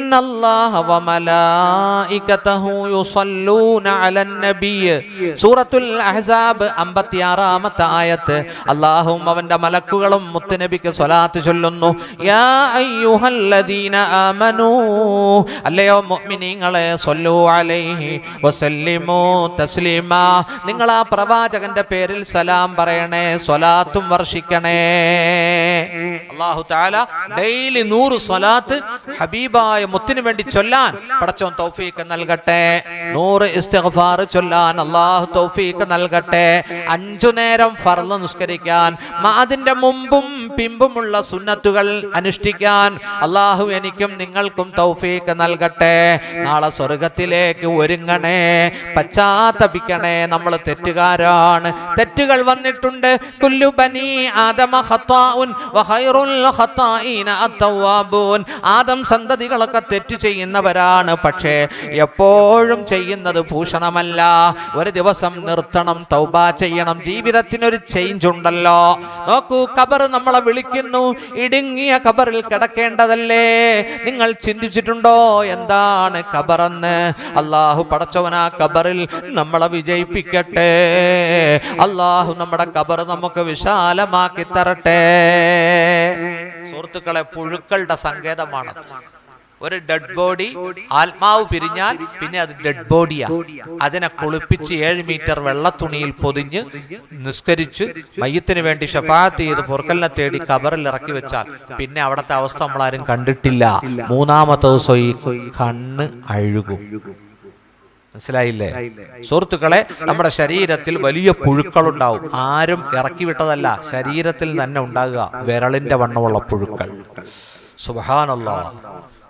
ഇന്നല്ലാഹ വമലായികതഹു യുസല്ലൂന അലൻ നബിയ്യ്. സൂറത്തുൽ അഹ്സാബ് 56-ാമത്തെ ആയത്ത്. അല്ലാഹുവും അവന്റെ മലക്കുകളും മുത്തുനബിക്ക് സ്വലാത്ത് ചൊല്ലുന്നു. യാ അയ്യുഹല്ലദീന ആമനൂ, അല്ലയോ മുഅ്മിനീങ്ങളെ, സ്വല്ലു അലൈഹി വസല്ലിമു തസ്ലീമാ, നിങ്ങൾ ആ പ്രവാചകന്റെ പേരിൽ സലാം പറയണേ, സ്വലാത്തും വർഷിക്കണേ. അല്ലാഹു തആല ഡെയിലി 100 സ്വലാത്ത് ഹബീബായ മുത്തിന് വേണ്ടി ചൊല്ലാൻ പടച്ചോൻ തൗഫീഖ് നൽകട്ടെ. 100 ഇസ്തിഗ്ഫാർ ചൊല്ലാൻ അല്ലാഹു തൗഫീഖ് നൽകട്ടെ. 5 നേരം ഫർള് നിസ്കരിക്കാൻ, അതിന്റെ മുമ്പും പിമ്പുമുള്ള സുന്നത്തുകൾ അനുഷ്ഠിക്കാൻ അല്ലാഹു എനിക്കും നിങ്ങൾക്കും തൗഫീഖ് നൽകട്ടെ. നാളെ സ്വർഗത്തിലേക്ക് ഒരുങ്ങണേ, പശ്ചാത്തപിക്കണേ. നമ്മൾ തെറ്റുകാരാണ്, തെറ്റുകൾ വന്നിട്ടുണ്ട്. കുല്ലു ബനി ആദമ ഖത്താഉൻ വഖൈറുൽ ഖത്താഈന അത്തവാബൂൻ. ആദം സന്തതികളൊക്കെ തെറ്റ് ചെയ്യുന്നവരാണ്, പക്ഷേ എപ്പോഴും ചെയ്യുന്നത് ഭൂഷണമല്ല. ഒരു ദിവസം നിർത്തണം, തൗബ ചെയ്യണം. ജീവിതത്തിനൊരു ചേഞ്ച് ഉണ്ടല്ലോ. നോക്കൂ, ഖബർ നമ്മളെ വിളിക്കുന്നു. ഇടുങ്ങിയ ഖബറിൽ കിടക്കേണ്ടതല്ലേ? നിങ്ങൾ ചിന്തിച്ചിട്ടുണ്ടോ എന്താണ് ഖബറെന്ന്? അല്ലാഹു പടച്ചവനാ ഖബറിൽ നമ്മളെ വിജയിപ്പിക്കട്ടെ. അല്ലാഹു നമ്മുടെ ഖബർ നമുക്ക് വിശാലമാക്കി തരട്ടെ. സുഹൃത്തുക്കളെ, പുഴുക്കളുടെ സങ്കേതമാണ്. ഒരു ഡെഡ് ബോഡി, ആത്മാവ് പിരിഞ്ഞാൽ പിന്നെ അത് ഡെഡ് ബോഡിയാ. അതിനെ കുളിപ്പിച്ച് 7 മീറ്റർ വെള്ളത്തുണിയിൽ പൊതിഞ്ഞ് നിസ്കരിച്ച് മയ്യത്തിന് വേണ്ടി ശഫാഅത്ത് ചെയ്ത് പൊറുക്കലിനെ തേടി ഖബറിൽ ഇറക്കി വെച്ചാൽ പിന്നെ അവിടുത്തെ അവസ്ഥ നമ്മളാരും കണ്ടിട്ടില്ല. 3-ാമത്തെ ദിവസം ഈ കണ്ണ് അഴുകും. മനസ്സിലായില്ലേ സുഹൃത്തുക്കളെ? നമ്മുടെ ശരീരത്തിൽ വലിയ പുഴുക്കളുണ്ടാവും. ആരും ഇറക്കി വിട്ടതല്ല, ശരീരത്തിൽ തന്നെ ഉണ്ടാകുക വിരളിന്റെ വണ്ണമുള്ള പുഴുക്കൾ. സുബ്ഹാനല്ലാഹ്.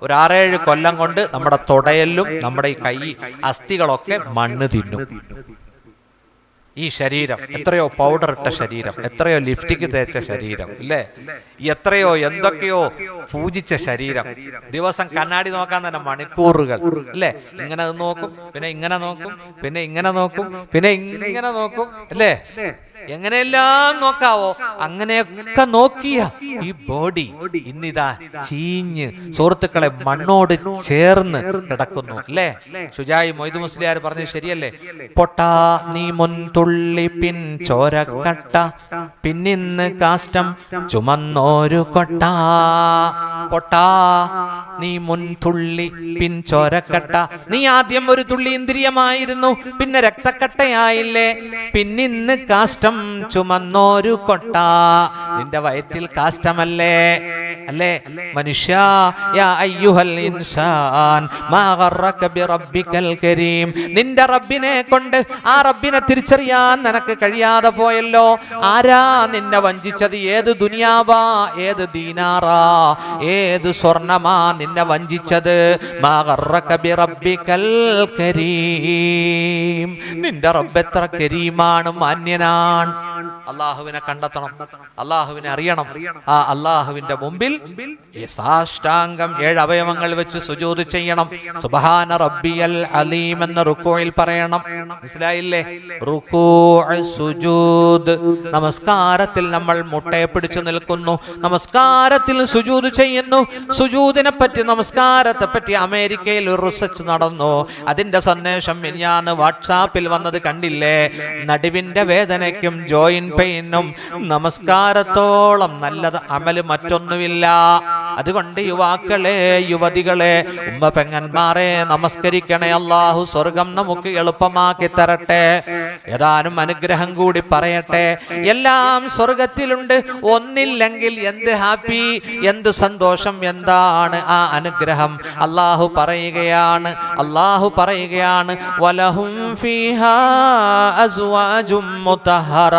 ഒരു 6-7 കൊല്ലം കൊണ്ട് നമ്മുടെ തുടയലും നമ്മുടെ ഈ കൈ അസ്ഥികളൊക്കെ മണ്ണ് തിന്നും. ഈ ശരീരം എത്രയോ പൗഡർ ഇട്ട ശരീരം, എത്രയോ ലിപ്സ്റ്റിക് തേച്ച ശരീരം, ഇല്ലേ? എത്രയോ എന്തൊക്കെയോ പൂജിച്ച ശരീരം. ദിവസം കണ്ണാടി നോക്കാൻ തന്നെ മണിക്കൂറുകൾ, അല്ലേ? ഇങ്ങനെ നോക്കും, പിന്നെ ഇങ്ങനെ നോക്കും, പിന്നെ ഇങ്ങനെ നോക്കും, പിന്നെ ഇങ്ങനെ നോക്കും, അല്ലേ? എങ്ങനെയെല്ലാം നോക്കാവോ അങ്ങനെയൊക്കെ നോക്കിയ ഈ ബോഡി ഇന്നിതാ ചീഞ്ഞ് സുഹൃത്തുക്കളെ മണ്ണോട് ചേർന്ന് കിടക്കുന്നു, അല്ലേ? ഷുജായി മൊയ്തു മുസ്ലിയാർ പറഞ്ഞത് ശരിയല്ലേ? പൊട്ടാ നീ മുൻതുള്ളി പിൻ ചോരക്കട്ട, പിന്നിന്ന് കാഷ്ടം ചുമന്നോരു കൊട്ട. പൊട്ടാ നീ മുൻതുള്ളി പിൻ ചോരക്കട്ട. നീ ആദ്യം ഒരു തുള്ളി ഇന്ദ്രിയമായിരുന്നു, പിന്നെ രക്തക്കട്ടയായില്ലേ, പിന്നിന്ന് കാഷ്ടം ചുമന്നോരു കൊട്ട. നിന്റെ വയറ്റിൽ കാഷ്ടമല്ലേ, അല്ലേ? മനുഷ്യ, യാ അയ്യുഹൽ ഇൻസാൻ മാ ഗറക ബിറബ്ബികൽ കരീം. നിന്റെ റബ്ബിനെ കൊണ്ട് ആ റബ്ബിനെ തിരിച്ചറിയാൻ നിനക്ക് കഴിയാതെ പോയല്ലോ. ആരാ നിന്നെ വഞ്ചിച്ചത്? ഏത് ദുനിയാവാ, ഏത് ദീനാറാ, ഏത് സ്വർണമാ നിന്നെ വഞ്ചിച്ചത്? മാ ഗറക ബിറബ്ബികൽ കരീം. നിന്റെ റബ്ബ് എത്ര കരീമാണ്, മാന്യനാണ്. അള്ളാഹുവിനെ കണ്ടെത്തണം, അള്ളാഹുവിനെ അറിയണം. ആ അള്ളാഹുവിന്റെ മുമ്പിൽ സാഷ്ടാംഗം 7 അവയവങ്ങൾ വെച്ച് സുജൂദ് ചെയ്യണം. സുബ്ഹാന റബ്ബിയൽ അലീം എന്ന് റുക്കൂഇൽ പറയണം. മനസ്സിലായില്ലേ? റുക്കൂഅ്, സുജൂദ്. നമസ്കാരത്തിൽ നമ്മൾ മുട്ടയെ പിടിച്ചു നിൽക്കുന്നു, നമസ്കാരത്തിൽ സുജൂദ് ചെയ്യുന്നു. സുജൂദിനെ പറ്റി, നമസ്കാരത്തെ പറ്റി അമേരിക്കയിൽ ഒരു റിസർച്ച് നടന്നു. അതിന്റെ സന്ദേശം ഞാൻ വാട്സാപ്പിൽ വന്നത് കണ്ടില്ലേ? നടുവിന്റെ വേദനയ്ക്കും ജോയിന്റ് പെയിനും നമസ്കാരത്തോളം നല്ലത് അമല് മറ്റൊന്നുമില്ല. അതുകൊണ്ട് യുവാക്കളെ, യുവതികളെ, ഉമ്മ പെങ്ങന്മാരെ, നമസ്കരിക്കണേ. അല്ലാഹു സ്വർഗം നമുക്ക് എളുപ്പമാക്കി തരട്ടെ. ഏതാനും അനുഗ്രഹം കൂടി പറയട്ടെ. എല്ലാം സ്വർഗത്തിലുണ്ട്, ഒന്നില്ലെങ്കിൽ എന്ത് ഹാപ്പി, എന്ത് സന്തോഷം, എന്താണ് ആ അനുഗ്രഹം? അല്ലാഹു പറയുകയാണ്, അല്ലാഹു പറയുകയാണ്, വലഹും ഫീഹാ അസ്വാജും മുതഹറ.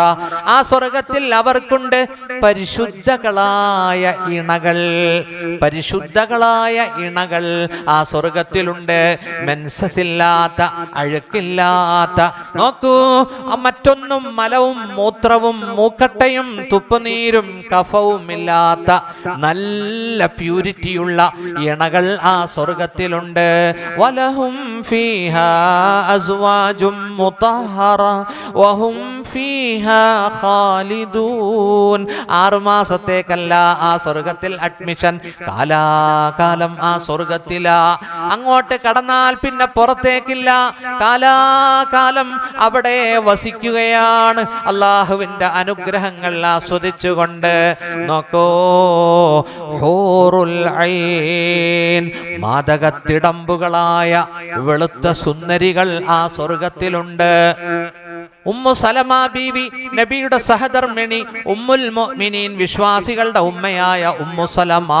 ആ സ്വർഗത്തിൽ അവർക്കുണ്ട് പരിശുദ്ധകളായ ഇണകൾ, പരിശുദ്ധകളായ ഇണകൾ ആ സ്വർഗത്തിലുണ്ട്. മെൻസസില്ലാത്ത, അഴുക്കില്ലാത്ത, നോക്കൂ, മറ്റൊന്നും മലവും മൂത്രവും മൂക്കട്ടയും തുപ്പുനീരും കഫവും ഇല്ലാത്ത നല്ല പ്യൂരിറ്റിയുള്ള ഇണകൾ ആ സ്വർഗത്തിലുണ്ട്. വലഹും ഫീഹാ അസ്വാജും മുതഹറ വഹും ഫീഹാ ഖാലിദൂൻ. 6 മാസത്തേക്കല്ല ആ സ്വർഗത്തിൽ അഡ്മിഷൻ, കാലാകാലം ആ സ്വർഗത്തിലാ. അങ്ങോട്ട് കടന്നാൽ പിന്നെ പുറത്തേക്കില്ല, കാലാകാലം അവിടെ വസിക്കുകയാണ് അള്ളാഹുവിന്റെ അനുഗ്രഹങ്ങൾ ആസ്വദിച്ചുകൊണ്ട്. നോക്കൂ, ഹൂറുൽ ഐൻ, മാദകത്തിടമ്പുകളായ വെളുത്ത സുന്ദരികൾ ആ സ്വർഗത്തിലുണ്ട്. ഉമ്മു സലമ ബീവി, നബിയുടെ സഹധർമ്മിണി, ഉമ്മുൽ മുഅ്മിനീൻ, വിശ്വാസികളുടെ ഉമ്മയായ ഉമ്മു സലമ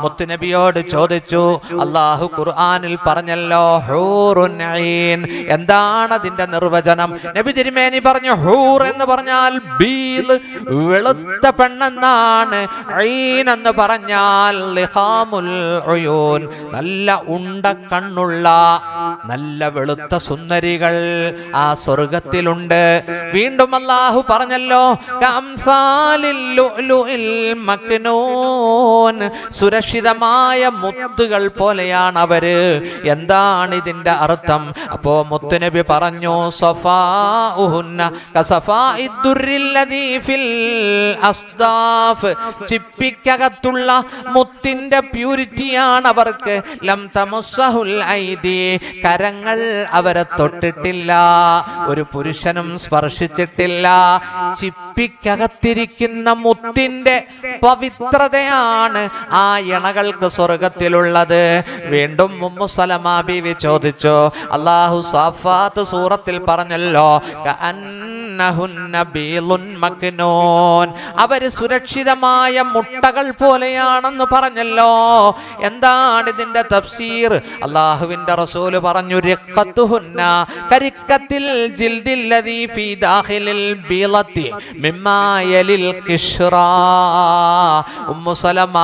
മുത്തുനബിയോട് ചോദിച്ചു, അല്ലാഹു ഖുർആനിൽ പറഞ്ഞല്ലോ ഹൂറുൻ ഐൻ, എന്താണ് അതിന്റെ നിർവചനം? നബി തിരുമേനി പറഞ്ഞു, ഹൂർ എന്ന് പറഞ്ഞാൽ ബീൽ, വെളുത്ത പെണ്ണെന്നാണ്. ഐൻ എന്ന് പറഞ്ഞാൽ ലിഖാമുൽ ഉയൂൻ, നല്ല ഉണ്ട കണ്ണുള്ള നല്ല വെളുത്ത സുന്ദരികൾ ആ സ്വർഗത്തിലുണ്ട്. വീണ്ടും അല്ലാഹു പറഞ്ഞല്ലോ, കംസാലിൽ ലുഅ്ലുഇൽ മക്നൂൻ, സുരക്ഷിതമായ മുത്തുകൾ പോലെയാണ് അവര്. എന്താണ് ഇതിന്റെ അർത്ഥം? അപ്പോ മുത്തുനബി പറഞ്ഞു, സഫാഉഹുന്ന കസഫാഇദ് ദുർരില്ലദീ ഫിൽ അസ്ദാഫ്, ചിപ്പിക്കകത്തുള്ള മുത്തിന്റെ പ്യൂരിറ്റിയാണ് അവർക്ക്. ലം തമസ്സഹുൽ ഐദി, കരങ്ങൾ അവരെ തൊട്ടിട്ടില്ല, ഒരു പുരുഷനും സ്പർശിച്ചിട്ടില്ല. ചിപ്പിക്കകത്തിരിക്കുന്ന മുത്തിന്റെ പവിത്രതയാണ് ആ ഇണകൾക്ക് സ്വർഗത്തിലുള്ളത്. വീണ്ടും ഉമ്മു സലമ ബീവി ചോദിച്ചു, അല്ലാഹു സാഫാത്ത് സൂറത്തിൽ പറഞ്ഞല്ലോ, കഅന്നഹുന്ന ബീളുൻ മക്നൂൻ, അവര് സുരക്ഷിതമായ മുട്ടകൾ പോലെയാണെന്ന് പറഞ്ഞല്ലോ. എന്താണ് ഇതിന്റെ തഫ്സീർ? അല്ലാഹുവിന്റെ റസൂല് പറഞ്ഞു, റിഖത്തുഹുന്ന കരിക്കത്തിൽ ജിൽദില്ലദീ ഫീ ദാഖിലിൽ ബീളത്തി മിമ്മാ യലിൽ ഖിശ്റാ. ഉമ്മു സലമ,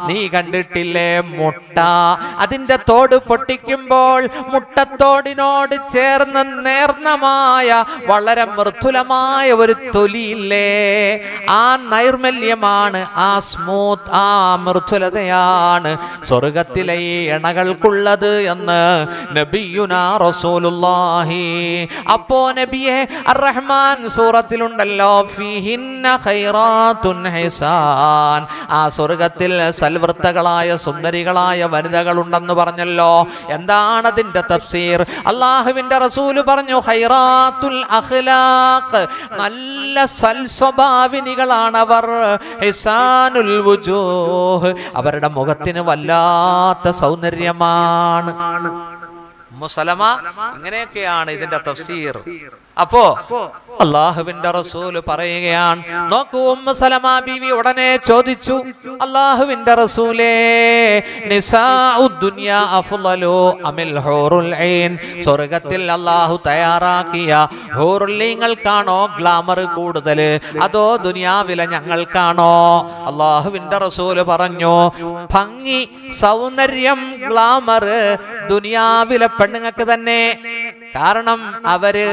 നീ കണ്ടിട്ടില്ലേ മുട്ട? അതിന്റെ തോട് പൊട്ടിക്കുമ്പോൾ മുട്ടത്തോടിനോട് ചേർന്ന് നേർന്നമായ വളരെ മൃദുലമായ ഒരു തൊലിയില്ലേ, ആ നൈർമല്യമാണ്, ആ സ്മൂത്ത്, ആ മൃദുലതയാണ് സ്വർഗത്തിലെ ഈ ഇണകൾക്കുള്ളത് എന്ന് നബിയുനാ റസൂലുള്ളാഹി. അപ്പോ നബിയെ, അർ-റഹ്മാൻ സൂറത്തിലുണ്ടല്ലോ, ഫീഹിന്ന ഖൈറാത്തുൻ ഹിസാൻ, ആ സ്വർഗത്തിൽ സൽവൃത്തകളായ സുന്ദരികളായ വനിതകളുണ്ടെന്ന് പറഞ്ഞല്ലോ. എന്താണ് അതിന്റെ തഫ്സീർ? അല്ലാഹുവിന്റെ റസൂല് പറഞ്ഞു, ഖൈറാത്തുൽ അഖ്ലാഖ്, നല്ല സൽസ്വഭാവിനികളാണ് അവർ. ഹിസാനുൽ വുജൂഹ്, അവരുടെ മുഖത്തിന് വല്ലാത്ത സൗന്ദര്യമാണ്. ഉമ്മു സലമ, ഇങ്ങനെയൊക്കെയാണ് ഇതിന്റെ തഫ്സീർ. അപ്പോ അല്ലാഹുവിന്റെ റസൂല് പറയുകയാണ്, നോക്കൂ, ഉമ്മു സലമ ബീവി ഉടനെ ചോദിച്ചു, അല്ലാഹുവിന്റെ റസൂലേ, നിസാഉദ് ദുനിയ അഫ്ളലു അമിൽ ഹൂറുൽ ഐൻ, സ്വർഗ്ഗത്തിൽ അല്ലാഹു തയ്യാറാക്കിയ ഹൂറുൽ ഐനുകൾക്കാണോ ഗ്ലാമർ കൂടുതൽ, അതോ ദുനിയാവിലെ ഞങ്ങൾക്കാണോ? അല്ലാഹുവിന്റെ റസൂല് പറഞ്ഞു, ഭംഗി, സൗന്ദര്യം, ഗ്ലാമർ ദുനിയാവിലെ പെണ്ണുങ്ങൾക്ക് തന്നെ. കാരണം അവര്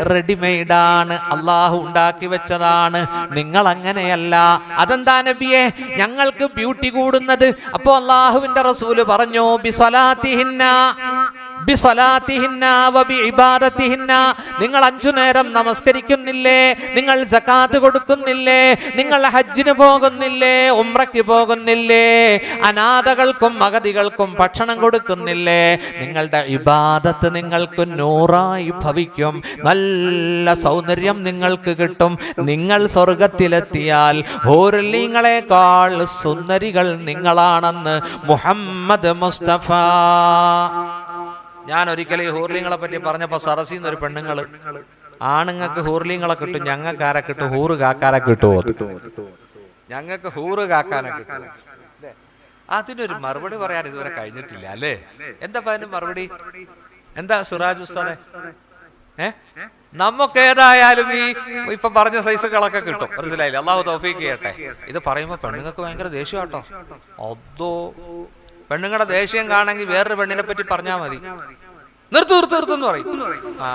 റെഡിമെയ്ഡാണ്, അള്ളാഹു ഉണ്ടാക്കി വെച്ചതാണ്. നിങ്ങൾ അങ്ങനെയല്ല. അതെന്താ നബിയെ ഞങ്ങൾക്ക് ബ്യൂട്ടി കൂടുന്നത്? അപ്പോ അള്ളാഹുവിന്റെ റസൂല് പറഞ്ഞു, ബിസ്വലാത്തിഹിന്ന നിങ്ങൾ 5 നേരം നമസ്കരിക്കുന്നില്ലേ? നിങ്ങൾ സകാത്ത് കൊടുക്കുന്നില്ലേ? നിങ്ങൾ ഹജ്ജിന് പോകുന്നില്ലേ? ഉംറയ്ക്ക് പോകുന്നില്ലേ? അനാഥകൾക്കും അഗതികൾക്കും ഭക്ഷണം കൊടുക്കുന്നില്ലേ? നിങ്ങളുടെ ഇബാദത്ത് നിങ്ങൾക്ക് നൂറായി ഭവിക്കും, നല്ല സൗന്ദര്യം നിങ്ങൾക്ക് കിട്ടും. നിങ്ങൾ സ്വർഗത്തിലെത്തിയാൽ ഹൂറുലീങ്ങളെക്കാൾ സുന്ദരികൾ നിങ്ങളാണെന്ന് മുഹമ്മദ് മുസ്തഫ. ഞാൻ ഒരിക്കലും ഈ ഹൂർലിങ്ങളെ പറ്റി പറഞ്ഞപ്പോൾ സറസിന്ന് ഒരു പെണ്ണുങ്ങള്, ആണുങ്ങൾക്ക് ഹൂർലിങ്ങളെ കിട്ടും, ഞങ്ങൾക്ക് ആരെ കിട്ടും? ഹൂറ് കാക്കാരെ കിട്ടുമോ? ഞങ്ങൾക്ക് ഹൂറ് കാക്കാനെ കിട്ടും. അതിനൊരു മറുപടി പറയാൻ ഇതുവരെ കഴിഞ്ഞിട്ടില്ല അല്ലേ? എന്താ അതിന് മറുപടി? എന്താ സുറാജ് ഉസ്താദെ? നമുക്ക് ഏതായാലും ഈ ഇപ്പൊ പറഞ്ഞ സൈസുകളൊക്കെ കിട്ടും, മനസ്സിലായില്ലേ? അള്ളാഹു തൗഫീഖ് ചെയ്യട്ടെ. ഇത് പറയുമ്പോ പെണ്ണുങ്ങൾക്ക് ഭയങ്കര ദേഷ്യം കേട്ടോ. അതോ പെണ്ണുങ്ങളുടെ ദേഷ്യം കാണെങ്കിൽ വേറൊരു പെണ്ണിനെ പറ്റി പറഞ്ഞാൽ മതി, നിർത്തുന്ന് പറയും. ആ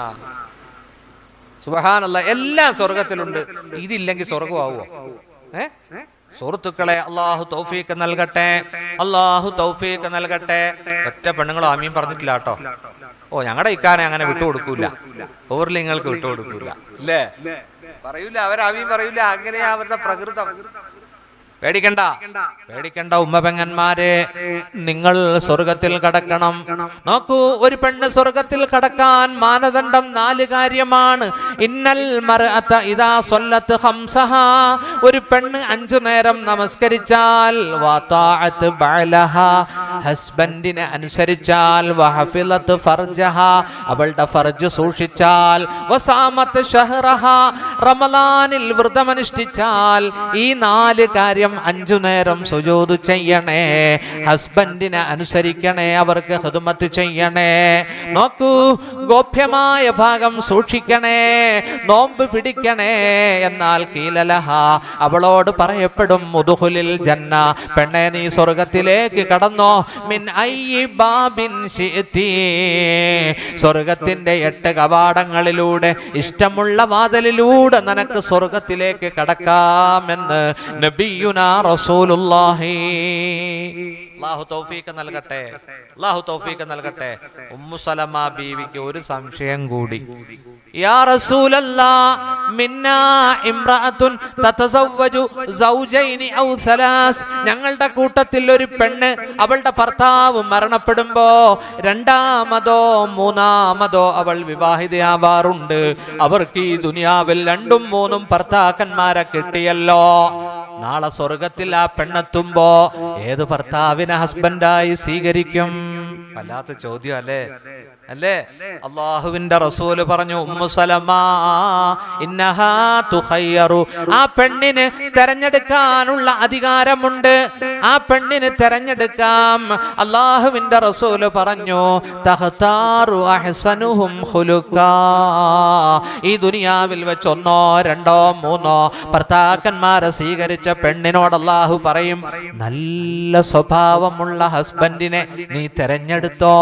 സുബ്ഹാനല്ലാഹ്, എല്ലാം സ്വർഗത്തിലുണ്ട്. ഇതില്ലെങ്കിൽ സ്വർഗമാവോ? സുഹൃത്തുക്കളെ, അള്ളാഹു തൗഫീഖ് നൽകട്ടെ, അള്ളാഹു തൗഫീഖ് നൽകട്ടെ. ഒറ്റ പെണ്ണുങ്ങളും ആമീൻ പറഞ്ഞിട്ടില്ല കേട്ടോ. ഓ, ഞങ്ങളുടെ ഇക്കാനെ അങ്ങനെ വിട്ടുകൊടുക്കൂല, ഓർലിങ്ങൾക്ക് വിട്ടുകൊടുക്കൂല അല്ലേ, പറയൂല, അവരാമീൻ പറയൂല. അങ്ങനെയാ അവരുടെ പ്രകൃതം. പേടിക്കണ്ട, പേടിക്കണ്ട ഉമ്മ പെങ്ങന്മാരെ, നിങ്ങൾ സ്വർഗത്തിൽ കടക്കണം. നോക്കൂ, ഒരു പെണ്ണ് സ്വർഗത്തിൽ കടക്കാൻ മാനദണ്ഡം 4 കാര്യമാണ്. ഇന്നൽ മർഅത ഇദാ സ്വല്ലത്ത് ഖംസഹാ, ഒരു പെണ്ണ് 5 നേരം നമസ്കരിച്ചാൽ, വതഅത് ബഅലഹാ, ഹസ്ബൻഡിനെ അനുസരിച്ചാൽ, വഹഫിലത്ത് ഫർജഹാ, അവളുടെ ഫർജ് സൂക്ഷിച്ചാൽ, വസാമത്ത് ഷഹ്റഹാ, റമളാനിൽ വ്രതമനുഷ്ഠിച്ചാൽ, ഈ 4 കാര്യം 5 നേരം സുജൂദ് ചെയ്യണേ, ഹസ്ബൻഡിനെ അനുസരിക്കണേ, അവർക്ക് ഖിദ്മത്ത് ചെയ്യണേ. നോക്കൂ, ഗോപ്യമായ ഭാഗം സൂക്ഷിക്കണേ, നോമ്പ് പിടിക്കണേ. എന്നാൽ കീലലഹ, അവളോട് പറയപ്പെടും, ഉദ്ഖുലിൽ ജന്ന, പെണ്ണെ നീ സ്വർഗത്തിലേക്ക് കടന്നോ, മിൻ അയ്യി ബാബിൻ ശിഅതി, സ്വർഗത്തിന്റെ 8 കവാടങ്ങളിലൂടെ, ഇഷ്ടമുള്ള വാതിലിലൂടെ നിനക്ക് സ്വർഗത്തിലേക്ക് കടക്കാമെന്ന് നബിയുനാ റസൂലുള്ളാഹി. അല്ലാഹു തൗഫീഖ് നൽകട്ടെ, അല്ലാഹു തൗഫീഖ് നൽകട്ടെ. ഉമ്മു സലമ ബീവിക്ക് ഒരു സംശയം കൂടി. യാ റസൂലല്ലാഹ്, മിന്നാ ഇംറഅത്തുൻ തതസവ്വജു സൗജൈനി ഔ സലാസ്, ഞങ്ങളുടെ കൂട്ടത്തിൽ ഒരു പെണ്ണ് അവളുടെ ഭർത്താവ് മരണപ്പെടുമ്പോ 2ാമതോ 3ാമതോ അവൾ വിവാഹിതയാവാറുണ്ട്. അവർക്ക് ഈ ദുനിയാവിൽ 2ഉം 3ഉം ഭർത്താക്കന്മാരെ കിട്ടിയല്ലോ. നാളെ സ്വർഗത്തിൽ ആ പെണ്ണെത്തുമ്പോ ഏത് ഭർത്താവിനെ ഹസ്ബൻഡായി സ്വീകരിക്കും? വല്ലാത്ത ചോദ്യം അല്ലേ, അല്ലേ? അള്ളാഹുവിന്റെ റസൂല് പറഞ്ഞു, ഉമ്മു സലമ ഇന്നഹാ തുഖയ്യറു, ആ പെണ്ണിന് തെരഞ്ഞെടുക്കാനുള്ള അധികാരമുണ്ട്, ആ പെണ്ണിന് തെരഞ്ഞെടുക്കാം. അള്ളാഹുവിന്റെ റസൂല് പറഞ്ഞു, തഖ്താറു അഹ്സനുഹും ഖുലുഖാ, ഈ ദുനിയാവിൽ വെച്ച് 1, 2, 3 ഭർത്താക്കന്മാരെ സ്വീകരിച്ച പെണ്ണിനോട് അള്ളാഹു പറയും, നല്ല സ്വഭാവമുള്ള ഹസ്ബൻഡിനെ നീ തെരഞ്ഞെടുത്തോ.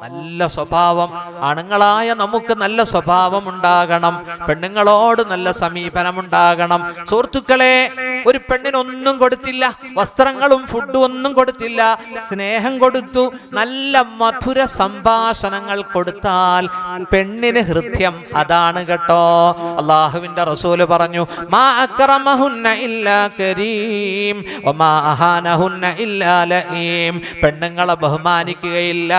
നല്ല സ്വഭാവം, ആണുങ്ങളായ നമുക്ക് നല്ല സ്വഭാവം ഉണ്ടാകണം, പെണ്ണുങ്ങളോട് നല്ല സമീപനം ഉണ്ടാകണം. സുഹൃത്തുക്കളെ, ഒരു പെണ്ണിനൊന്നും കൊടുത്തില്ല, വസ്ത്രങ്ങളും ഫുഡും ഒന്നും കൊടുത്തില്ല, സ്നേഹം കൊടുത്തു, നല്ല മധുര സംഭാഷണങ്ങൾ കൊടുത്താൽ പെണ്ണിന് ഹൃദയം അതാണ് കേട്ടോ. അള്ളാഹുവിന്റെ റസൂല് പറഞ്ഞു, മാ അക്രമഹുന്ന ഇല്ലാ കരീം വമാ അഹാനഹുന്ന ഇല്ലാ ലഈം, പെണ്ണുങ്ങളെ ബഹുമാനിക്കുകയില്ല,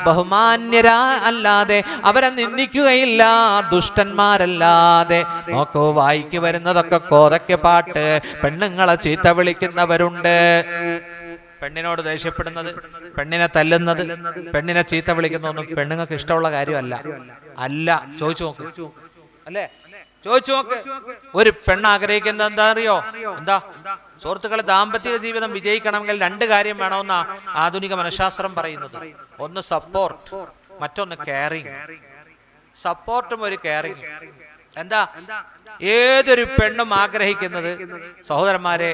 ബഹുമാന്യരാ അല്ലാതെ, അവരെ നിന്ദിക്കുകയില്ല, ദുഷ്ടന്മാരല്ലാതെ. നോക്കൂ, വായിക്ക് വരുന്നതൊക്കെ കോതയ്ക്ക് പാട്ട്, പെണ്ണുങ്ങളെ ചീത്ത വിളിക്കുന്നവരുണ്ട്, പെണ്ണിനോട് ദേഷ്യപ്പെടുന്നത്, പെണ്ണിനെ തല്ലുന്നത്, പെണ്ണിനെ ചീത്ത വിളിക്കുന്നതൊന്നും പെണ്ണുങ്ങൾക്ക് ഇഷ്ടമുള്ള കാര്യമല്ല. അല്ല, ചോദിച്ചു നോക്ക്, അല്ലേ? ചോദിച്ചു നോക്ക്. ഒരു പെണ്ണ് ആഗ്രഹിക്കുന്നത് എന്താ അറിയോ? എന്താ സുഹൃത്തുക്കളെ, ദാമ്പത്യ ജീവിതം വിജയിക്കണമെങ്കിൽ 2 കാര്യം വേണമെന്നാ ആധുനിക മനഃശാസ്ത്രം പറയുന്നത്. ഒന്ന് സപ്പോർട്ട്, മറ്റൊന്ന് കെയറിങ്. സപ്പോർട്ടും ഒരു കെയറിങ്. എന്താ ഏതൊരു പെണ്ണും ആഗ്രഹിക്കുന്നത് സഹോദരന്മാരെ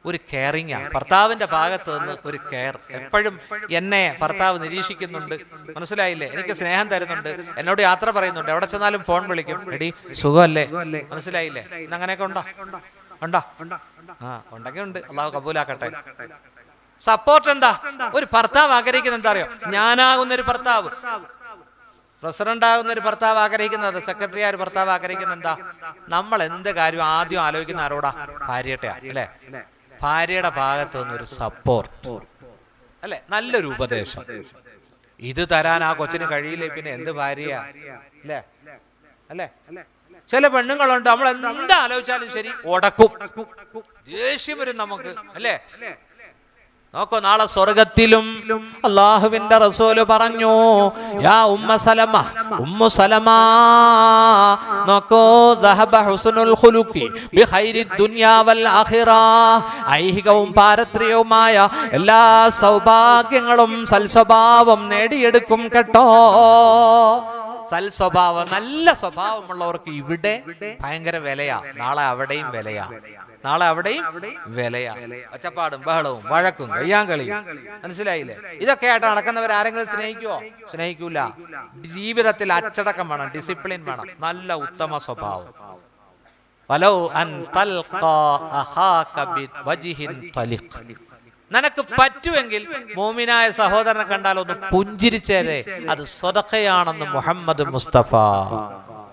ഒരു കെയറിങ് ആണ്. ഭർത്താവിന്റെ ഭാഗത്ത് നിന്ന് ഒരു കെയർ. എപ്പോഴും എന്നെ ഭർത്താവ് നിരീക്ഷിക്കുന്നുണ്ട്, മനസ്സിലായില്ലേ, എനിക്ക് സ്നേഹം തരുന്നുണ്ട്, എന്നോട് യാത്ര പറയുന്നുണ്ട്, എവിടെ ചെന്നാലും ഫോൺ വിളിക്കും, എടി സുഖമല്ലേ, മനസ്സിലായില്ലേ? ഇന്ന് അങ്ങനെയൊക്കെ ഉണ്ടോ? ഉണ്ടോ? ആ, ഉണ്ടെങ്കിൽ ഉണ്ട്, അള്ളാഹു കബൂലാക്കട്ടെ. സപ്പോർട്ട് എന്താ? ഒരു ഭർത്താവ് ആഗ്രഹിക്കുന്നത് എന്താ അറിയോ? ഞാനാകുന്ന ഒരു ഭർത്താവ്, പ്രസിഡന്റ് ആകുന്ന ഒരു ഭർത്താവ് ആഗ്രഹിക്കുന്നത്, സെക്രട്ടറി ആയ ഒരു ഭർത്താവ് ആഗ്രഹിക്കുന്നത് എന്താ? നമ്മൾ എന്ത് കാര്യം ആദ്യം ആലോചിക്കുന്ന ആരോടാ? ഭാര്യയുടെ, അല്ലെ? ഭാര്യയുടെ ഭാഗത്ത് നിന്നൊരു സപ്പോർട്ട്, അല്ലെ? നല്ലൊരു ഉപദേശം. ഇത് തരാൻ ആ കൊച്ചിന് കഴിയില്ലേ, പിന്നെ എന്ത് ഭാര്യ, അല്ലേ? അല്ലേ? ചില പെണ്ണുങ്ങളുണ്ട്, നമ്മൾ എന്താ ആലോചിച്ചാലും ശരി ഉടക്കും, ദേഷ്യം വരും നമുക്ക്, അല്ലേ? നോക്കൂ, നാളെ സ്വർഗത്തിലും അള്ളാഹുവിന്റെ റസൂല് പറഞ്ഞു, യാ ഉമ്മ സലമ, ഉമ്മു സലമ, നോക്കൂ, ദഹബ ഹുസ്നുൽ ഖുലുഖി ബിഖൈരി ദുനിയാ വൽ ആഖിറ, ഐഹികവും പാരത്രികവുമായ എല്ലാ സൗഭാഗ്യങ്ങളും സൽസ്വഭാവം നേടിയെടുക്കും കേട്ടോ. സൽസ്വഭാവം, നല്ല സ്വഭാവമുള്ളവർക്ക് ഇവിടെ ഭയങ്കര വിലയാ, നാളെ അവിടെയും വിലയാ, നാളെ അവിടെയും വിലയാ. ഒച്ചപ്പാടും ബഹളവും വഴക്കും കയ്യാങ്കളിയും, മനസ്സിലായില്ലേ? ഇതൊക്കെ ആയിട്ട് നടക്കുന്നവർ ആരെങ്കിലും സ്നേഹിക്കുവോ? സ്നേഹിക്കൂല. ജീവിതത്തിൽ അച്ചടക്കം വേണം, ഡിസിപ്ലിൻ വേണം, നല്ല ഉത്തമ സ്വഭാവം. വലൗ അൻ തൽഖാ അഖാക ബിവജ്ഹിൻ തലിഖ്. നിനക്ക് പറ്റുമെങ്കിൽ മോമിനായ സഹോദരനെ കണ്ടാൽ ഒന്ന് പുഞ്ചിരിച്ചേരെ, അത് സ്വതഖയാണെന്ന് മുഹമ്മദ് മുസ്തഫ.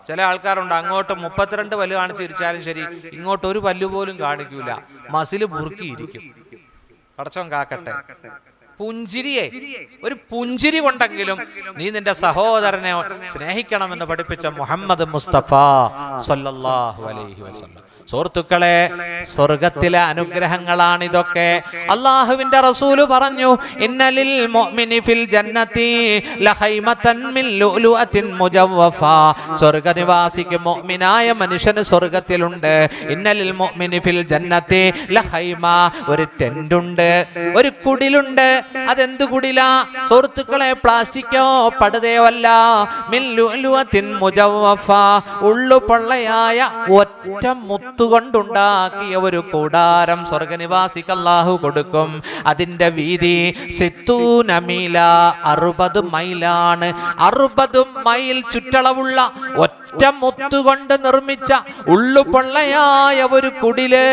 ചില ആൾക്കാരുണ്ട്, അങ്ങോട്ട് 32 പല്ല് കാണിച്ച് ചിരിച്ചാലും ശരി, ഇങ്ങോട്ട് ഒരു പല്ലു പോലും കാണിക്കൂല, മസില് മുറുക്കിയിരിക്കും. പടച്ചോൻ കാക്കട്ടെ. പുഞ്ചിരിയെ, ഒരു പുഞ്ചിരി കൊണ്ടെങ്കിലും നീ നിന്റെ സഹോദരനെ സ്നേഹിക്കണമെന്ന് പഠിപ്പിച്ച മുഹമ്മദ് മുസ്തഫ സല്ലല്ലാഹു അലൈഹി വസല്ലം. സുഹൃത്തുക്കളെ, സ്വർഗത്തിലെ അനുഗ്രഹങ്ങളാണ് ഇതൊക്കെ. അല്ലാഹുവിന്റെ റസൂല് പറഞ്ഞു, ഇന്നലിൽ മുഅ്മിനി ഫിൽ ജന്നതി ലഖൈമതൻ മിൻ ലുഅലുഅത്തിൻ മുജവ്വഫ. സ്വർഗ്ഗനിവാസിക്ക്, മുഅ്മിനായ മനുഷ്യന് സ്വർഗ്ഗത്തിലുണ്ട്. ഇന്നലിൽ മുഅ്മിനി ഫിൽ ജന്നതി ലഖൈമ, ഒരു ടെന്റുണ്ട്, ഒരു കുടിലുണ്ട്. അതെന്ത് കുടിലാ സുഹൃത്തുക്കളെ? പ്ലാസ്റ്റിക്കോ പടുതയോ അല്ല. മിൻ ലുഅലുഅത്തിൻ മുജവ്വഫ, ഉള്ളുപൊള്ളയായ ഒറ്റ കൊണ്ടുണ്ടാക്കിയ ഒരു കൂടാരം സ്വർഗനിവാസിക്ക് അല്ലാഹു കൊടുക്കും. അതിന്റെ വീതി 60 മീല, 60 മൈലാണ്. 60 മൈൽ ചുറ്റളവുള്ള ഒറ്റ മുത്തുകൊണ്ട് നിർമ്മിച്ച ഉള്ളുപൊള്ളയായ ഒരു കുടില്,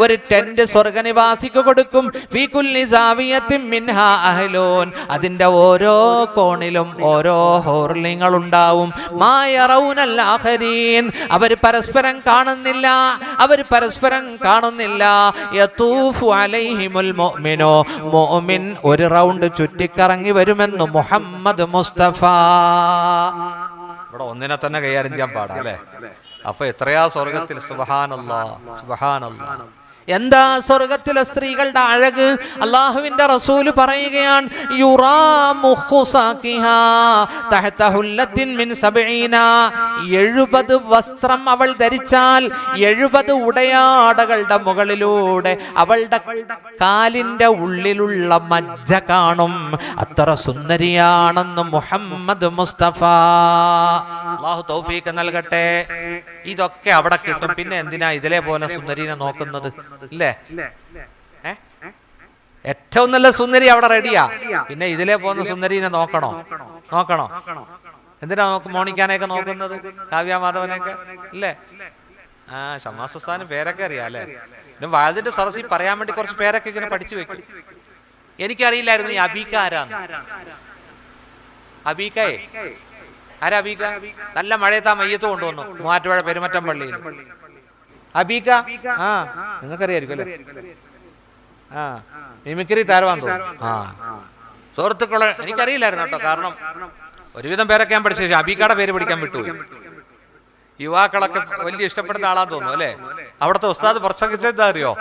ഒരു ടെന്റ് സ്വർഗനിവാസിക്ക് കൊടുക്കും. ഫീ കുല്ലി സാവിയത്തിൻ മിൻഹാ അഹ്ലൂൻ, അതിന്റെ ഓരോ കോണിലും ഓരോ ഹോർലിങ്ങൾ ഉണ്ടാവും. മാ യറൗനൽ ആഖരീൻ, അവർ പരസ്പരം കാണുന്നില്ല, അവർ പരസ്പരം കാണുന്നില്ല. യതൂഫു അലൈഹിമുൽ മുഅ്മിനു, മുഅ്മിൻ ഒരു റൗണ്ട് ചുറ്റിക്കറങ്ങി വരുമെന്ന് മുഹമ്മദ് മുസ്തഫ. ഇവിടെ ഒന്നിനെ തന്നെ കൈകാര്യം ചെയ്യാൻ പാടാ അല്ലേ? അപ്പൊ എത്രയാ സ്വർഗത്തിൽ. സുബ്ഹാനല്ലാഹ്, സുബ്ഹാനല്ലാഹ്. എന്താ സ്വർഗത്തിലെ സ്ത്രീകളുടെ അഴക്? അല്ലാഹുവിന്റെ റസൂല് പറയുകയാണ്, യുറാ മുഖ്സാഖിഹാ തഹത ഹുല്ലത്തിൻ മിൻ 70. 70 വസ്ത്രം അവൾ ധരിച്ചാൽ 70 ഉടയാടകളുടെ മുകളിലൂടെ അവളുടെ കാലിന്റെ ഉള്ളിലുള്ള മജ്ജ കാണും. അത്ര സുന്ദരിയാണെന്ന് മുഹമ്മദ് മുസ്തഫ. അല്ലാഹു തൗഫീഖ് നൽകട്ടെ. ഇതൊക്കെ അവിടെ കിട്ടും. പിന്നെ എന്തിനാ ഇതിലെ പോലെ സുന്ദരീനെ നോക്കുന്നത്? ഇല്ലേ? ഏറ്റവും നല്ല സുന്ദരി അവിടെ റെഡിയാ. പിന്നെ ഇതിലെ പോകുന്ന സുന്ദരീനെ നോക്കണോ? എന്തിനാ മോണിക്കാനെയൊക്കെ നോക്കുന്നത്? കാവ്യ മാധവനെയൊക്കെ ഇല്ലേ? ഷമ്മാസ് ഉസ്താദിന് പേരൊക്കെ അറിയാം അല്ലേ? പിന്നെ വാഴന്റെ സദസ്സിൽ പറയാൻ വേണ്ടി കുറച്ച് പേരൊക്കെ ഇങ്ങനെ പഠിച്ചു വെക്കും. എനിക്കറിയില്ലായിരുന്നു ഈ അബീക്ക ആരാന്ന്. അബീക്കയെ ആരാ അബീക്ക? നല്ല മഴയത്താ മയ്യത്ത് കൊണ്ടുവന്നു മൂവാറ്റുപുഴ പെരുമറ്റം പള്ളിയിൽ. അബീക്ക നിങ്ങൾക്കറിയായിരിക്കും അല്ലേ? മിമിക്രി താരവാൻ തോന്നുന്നു. സുഹൃത്തുക്കളെ, എനിക്കറിയില്ലായിരുന്നു കേട്ടോ. കാരണം ഒരുവിധം പേരൊക്കെ ഞാൻ പഠിച്ചു. അബീക്കയുടെ പേര് പഠിക്കാൻ വിട്ടുപോയി. യുവാക്കളൊക്കെ വലിയ ഇഷ്ടപ്പെടുന്ന ആളാന്ന് തോന്നുന്നു അല്ലെ? അവിടുത്തെ ഉസ്താദ് പ്രസംഗിച്ചത് അറിയോ?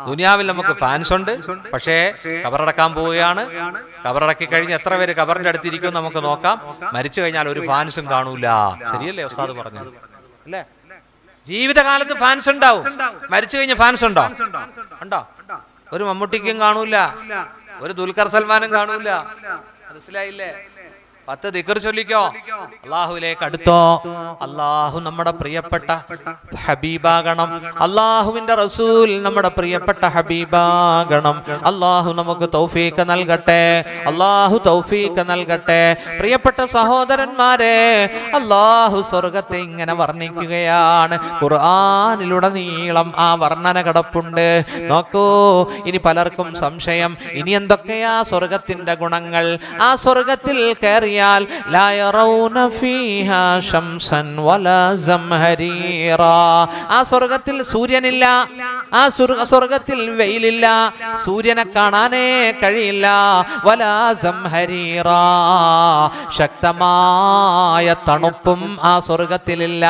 ദുനിയാവിൽ നമുക്ക് ഫാൻസ് ഉണ്ട്, പക്ഷേ കബറടക്കാൻ പോവുകയാണ്. കബറടക്കി കഴിഞ്ഞ് എത്ര പേര് കബറിന്റെ അടുത്തിരിക്കും നമുക്ക് നോക്കാം. മരിച്ചു കഴിഞ്ഞാൽ ഒരു ഫാൻസും കാണൂല. ശരിയല്ലേ ഉസ്താദ് പറഞ്ഞത് അല്ലേ? ജീവിതകാലത്ത് ഫാൻസ് ഉണ്ടാവും, മരിച്ചു കഴിഞ്ഞ ഫാൻസ് ഉണ്ടോ? ഒരു മമ്മൂട്ടിക്കും കാണൂല, ഒരു ദുൽഖർ സൽമാനും കാണൂല. മനസ്സിലായില്ലേ? 10 ദിക്ർ ചൊല്ലിക്കോ, അള്ളാഹുവിലേക്ക് അടുത്തോ. അള്ളാഹു നമ്മുടെ പ്രിയപ്പെട്ട ഹബീബാകണം. അള്ളാഹുവിന്റെ റസൂൽ നമ്മുടെ പ്രിയപ്പെട്ട ഹബീബാകണം. അള്ളാഹു നമുക്ക് തൗഫീഖ് നൽകട്ടെ. അള്ളാഹു തൗഫീഖ് നൽകട്ടെ. പ്രിയപ്പെട്ട സഹോദരന്മാരെ, അള്ളാഹു സ്വർഗത്തെ ഇങ്ങനെ വർണ്ണിക്കുകയാണ്. ഖുർആനിലുടനീളം ആ വർണ്ണന കിടപ്പുണ്ട്. നോക്കൂ, ഇനി പലർക്കും സംശയം, ഇനി എന്തൊക്കെയാ സ്വർഗത്തിന്റെ ഗുണങ്ങൾ? ആ സ്വർഗത്തിൽ കയറി ലാ യറൗന ഫീഹാ ശംസൻ വലാ സംഹരീറാ. ആ സ്വർഗത്തിൽ സൂര്യനില്ല, ആ സ്വർഗത്തിൽ വെയിലില്ല, സൂര്യനെ കാണാനേ കഴിയില്ല. വലാ സംഹരീറാ, ശക്തമായ തണുപ്പും ആ സ്വർഗത്തിലില്ല.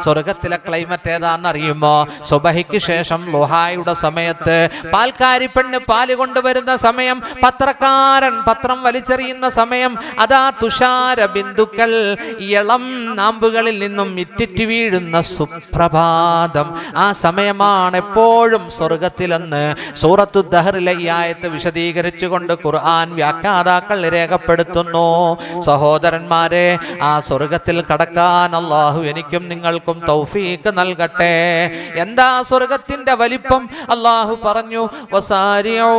സ്വർഗത്തിലെ ക്ലൈമറ്റ് ഏതാണെന്നറിയുമോ? സുബഹിക്ക് ശേഷം ലുഹായുടെ സമയത്ത് പാൽക്കാരിപ്പെണ്ണ് പാല് കൊണ്ടുവരുന്ന സമയം, പത്രക്കാരൻ പത്രം വലിച്ചെറിയുന്ന സമയം, അതാ തുഷാര ബിന്ദുക്കൾ ഇളം നാമ്പുകളിൽ നിന്നും ഇറ്റിറ്റ് വീഴുന്ന സുപ്രഭാതം. ആ സമയമാണ് എപ്പോഴും സ്വർഗത്തിലെന്ന് സൂറത്തു ദഹറിലെ ഈ ആയത്ത് വിശദീകരിച്ചുകൊണ്ട് ഖുർആൻ വ്യാഖ്യാതാക്കൾ രേഖപ്പെടുത്തുന്നു. സഹോദരന്മാരെ, ആ സ്വർഗത്തിൽ കടക്കാൻ അല്ലാഹു എനിക്കും നിങ്ങൾക്കും തൗഫീഖ് നൽകട്ടെ. എന്താ സ്വർഗത്തിന്റെ വലിപ്പം? അല്ലാഹു പറഞ്ഞു, വസാരിഊ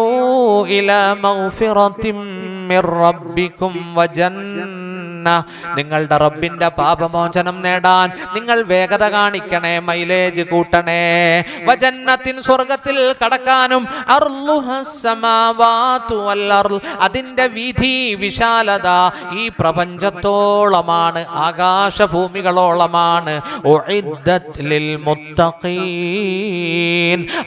ഇലാ മഗ്ഫിറത്തിൻ മിർ റബ്ബിക്കും വജന്ന നിങ്ങളുടെ റബ്ബിന്റെ പാപമോചനം നേടാൻ നിങ്ങൾ വേഗത കാണിക്കണേ, മൈലേജ് കൂട്ടണേ. വജന്നത്തിൻ സ്വർഗത്തിൽ കടക്കാനും അതിന്റെ വീതി വിശാലത ഈ പ്രപഞ്ചത്തോളമാണ്, ആകാശഭൂമികളോളമാണ്.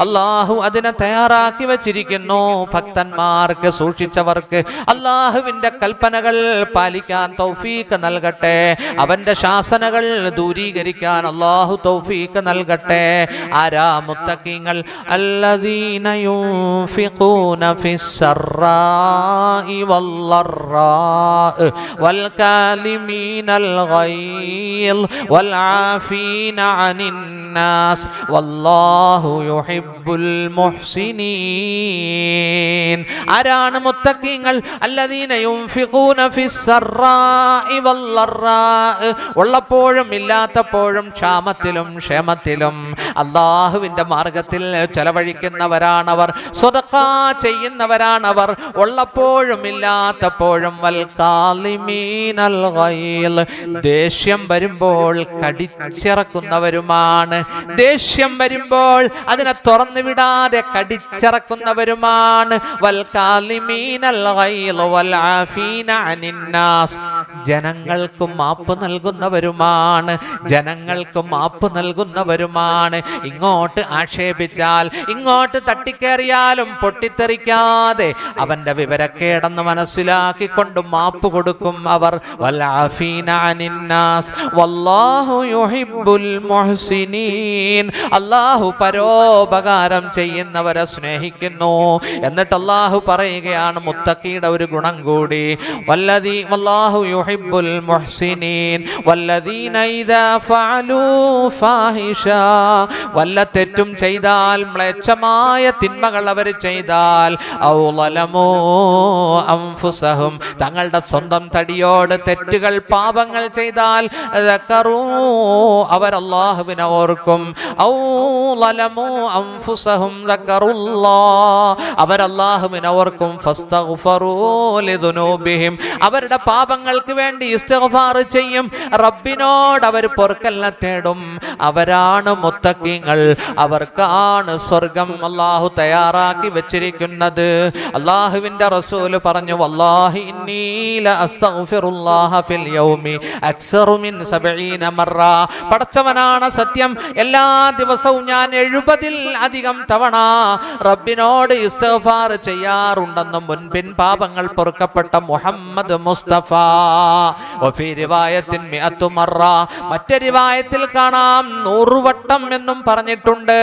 അല്ലാഹു അതിനെ തയ്യാറാക്കി വച്ചിരിക്കുന്നു ഭക്തന്മാർക്ക്, സൂക്ഷിച്ചവർക്ക്. അല്ലാഹുവിന്റെ കൽപ്പനകൾ പാലിക്കാൻ തൗഫീഖ് നൽകട്ടെ, അവന്റെ ശാസനകൾ ദൂരീകരിക്കാൻ അല്ലാഹു തൗഫീഖ് നൽകട്ടെ. ആരാ മുത്തഖീങ്ങൾ? അല്ലദീന യുൻഫിഖൂന ഫിസ്സറാഇ വല്ലറാഇ വൽകാലിമീനൽ ഗൈള് വൽആഫീന അനിൻ നാസ് വല്ലാഹു യുഹിബ്ബുൽ മുഹ്സിനീൻ. ആരാണ് മുത്തഖീങ്ങൾ? അല്ലദീന യുൻഫിഖൂന ഫിസ്സറാഇ വല്ലറാഇ, ഉള്ളപ്പോഴും ഇല്ലാത്തപ്പോഴും, ക്ഷാമത്തിലും ക്ഷേമത്തിലും അല്ലാഹുവിന്റെ മാർഗത്തിൽ ചെലവഴിക്കുന്നവരാണവർ, സ്വതഖ ചെയ്യുന്നവരാണവർ, ഉള്ളപ്പോഴും ഇല്ലാത്തപ്പോഴും. വൽകാലിമീനൽ ഗൈള്, ദേഷ്യം വരുമ്പോൾ കടിച്ചിറക്കുന്നവരുമാണ്, ദേഷ്യം വരുമ്പോൾ അതിനെ തുറന്നു വിടാതെ കടിച്ചിറക്കുന്നവരുമാണ്. വൽകാലിമീനൽ ഗൈള് വൽആഫീന അനിൻ നാസ്, ജനങ്ങൾക്ക് മാപ്പ് നൽകുന്നവരുമാണ്, ജനങ്ങൾക്ക് മാപ്പ് നൽകുന്നവരുമാണ്. ഇങ്ങോട്ട് ആക്ഷേപിച്ചാൽ, ഇങ്ങോട്ട് തട്ടിക്കേറിയാലും പൊട്ടിത്തെറിക്കാതെ അവന്റെ വിവരക്കേടെന്ന് മനസ്സിലാക്കിക്കൊണ്ട് മാപ്പ് കൊടുക്കും അവർ. വൽആഫീന അനിൻ നാസ് വല്ലാഹു യുഹിബ്ബുൽ മുഹ്സിനീൻ, അല്ലാഹു പരോപകാരം ചെയ്യുന്നവരെ സ്നേഹിക്കുന്നു. എന്നിട്ട് അല്ലാഹു പറയുകയാണ് മുത്തഖീയുടെ ഒരു ഗുണം കൂടി, വല്ലാഹു യുഹിബ്ബുൽ മുഹ്സിനീൻ വല്ലദീന ഇദാ ഫഅലൂ ഫാഹിഷ, വല്ല തെറ്റും ചെയ്താൽ, മ്ലേച്ഛമായ തിന്മകൾ അവർ ചെയ്താൽ, ഔ ളലമൂ അൻഫുസഹും, തങ്ങളുടെ സ്വന്തം തടിയോട് തെറ്റുകൾ പാപങ്ങൾ ചെയ്താൽ, ദക്കറൂ, അവർ അല്ലാഹുവിനെ ഓർക്കും. ഔ ളലമൂ അൻഫുസഹും ദക്കറുല്ലാഹ്, അവർ അല്ലാഹുവിനെ ഓർക്കും. ഫസ്തഗ്ഫറൂ ലിദുനൂബിഹിം, അവരുടെ പാപങ്ങൾക്ക് വേണ്ടി ഇസ്തിഗ്ഫാർ ചെയ്യും, റബ്ബിനോട് അവർ പൊറുക്കലിനെ തേടും. അവരാണ് മുത്തഖീങ്ങൾ, അവർക്കാണ് സ്വർഗം അല്ലാഹു തയ്യാറാക്കി വെച്ചിരിക്കുന്നത്. അല്ലാഹുവിന്റെ റസൂൽ പറഞ്ഞു, വല്ലാഹി ഇന്നി ലഅസ്തഗ്ഫിറുല്ലാഹ ഫിൽ യൗമി അക്സറു മിൻ 70 മറ, പടച്ചവനാണ് സത്യം, എല്ലാ ദിവസവും ഞാൻ 70-ൽ അധികം തവണ റബ്ബിനോട് ഇസ്തിഗ്ഫാർ ചെയ്യാറുണ്ടെന്ന് മുൻപിൻ പാപങ്ങൾ പൊറുക്കപ്പെട്ട മുഹമ്മദ് മുസ്തഫ. വഫീ റിവായത്തിൻ 100 മറ, മറ്റൊരു റിവായത്തിൽ കാണാം 100 വട്ടം എന്നും പറഞ്ഞിട്ടുണ്ട്.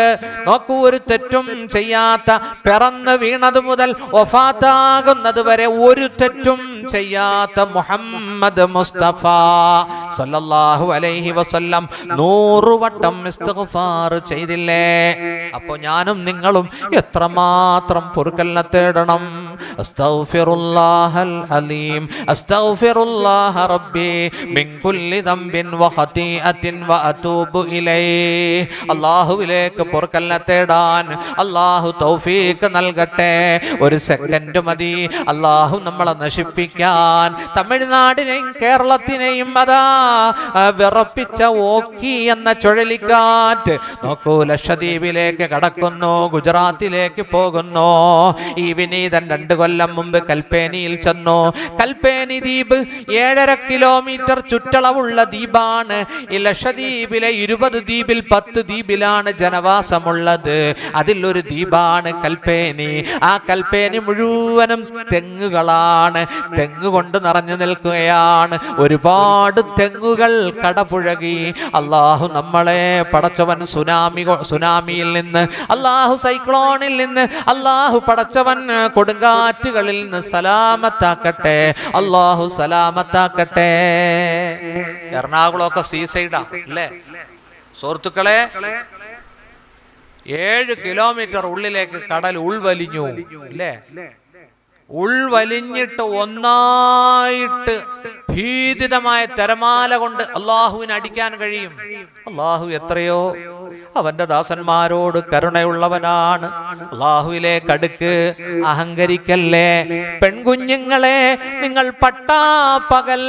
നോക്കൂ, ഒരു തെറ്റും ചെയ്യാത്ത, പിറന്ന് വീണത് മുതൽ വഫാത്താകുന്നത് വരെ ഒരു തെറ്റും ചെയ്യാത്ത മുഹമ്മദ് മുസ്തഫ സല്ലല്ലാഹു അലൈഹി വസല്ലം 100 വട്ടം ഇസ്തിഗ്ഫാർ ചെയ്തില്ലേ? അപ്പോൾ ഞാനും നിങ്ങളും എത്രമാത്രം പൊറുക്കലിനെ തേടണം. അസ്തഗ്ഫിറുല്ലാഹൽ അലീം അസ്തഗ്ഫിറുല്ലാഹ റബ്ബി മിൻ കുല്ലി ദംബിൻ വ ഖതീഅത്തിൻ വ അതൂബു ഇലൈഹി. അല്ലാഹുവിലേക്ക് പൊറുക്കലിനെ തേടാൻ അല്ലാഹു തൗഫീഖ് നൽകട്ടെ. ഒരു സെക്കൻഡ് മതി അല്ലാഹു നമ്മളെ നശിപ്പിക്കാൻ. തമിഴ്നാടിനെയും കേരളത്തിനെയും അതാ വിറപ്പിച്ച ഓക്കി എന്ന ചുഴലിക്കാറ്റ് നോക്കൂ, ലക്ഷദ്വീപിലേക്ക് കടക്കുന്നു, ഗുജറാത്തിലേക്ക് പോകുന്നു. ഈ വിനീതൻ 2 കൊല്ലം മുമ്പ് കൽപ്പേനിയിൽ ചെന്നു. കൽപ്പേനി ദ്വീപ് 7.5 കിലോമീറ്റർ ചുറ്റളവുള്ള ദ്വീപാണ്. ഈ ലക്ഷദ്വീപിലെ 20 ദ്വീപിൽ 10 ദ്വീപിലാണ് ജനവാസമുള്ളത്. അതിലൊരു ദ്വീപാണ് കൽപ്പേനി. ആ കൽപ്പേനി മുഴുവനും തെങ്ങുകളാണ്, തെങ്ങ് കൊണ്ട് നിറഞ്ഞു നിൽക്കുകയാണ്. ഒരുപാട് തെങ്ങുകൾ കടപുഴകി. അല്ലാഹു നമ്മളെ പടച്ചവൻ സുനാമിയിൽ നിന്ന്, അല്ലാഹു സൈക്ലോണിൽ നിന്ന്, അല്ലാഹു പടച്ചവൻ കൊടുങ്കാറ്റുകളിൽ നിന്ന് സലാമത്താക്കട്ടെ. അല്ലാഹു സലാമത്താക്കട്ടെ. എറണാകുളമൊക്കെ സീസൈഡാ അല്ലേ സുഹൃത്തുക്കളെ? 7 കിലോമീറ്റർ ഉള്ളിലേക്ക് കടൽ ഉൾവലിഞ്ഞു അല്ലേ? ഉൾവലിഞ്ഞിട്ട് ഒന്നായിട്ട് ഭീതിതമായ തിരമാല കൊണ്ട് അള്ളാഹുവിന് അടിക്കാൻ കഴിയും. അള്ളാഹു എത്രയോ അവന്റെ ദാസന്മാരോട് കരുണയുള്ളവനാണ്. അല്ലാഹുവിലേക്ക് അടുക്ക്, അഹങ്കരിക്കല്ലേ. പെൺകുഞ്ഞുങ്ങളെ, നിങ്ങൾ പട്ടാപ്പകൽ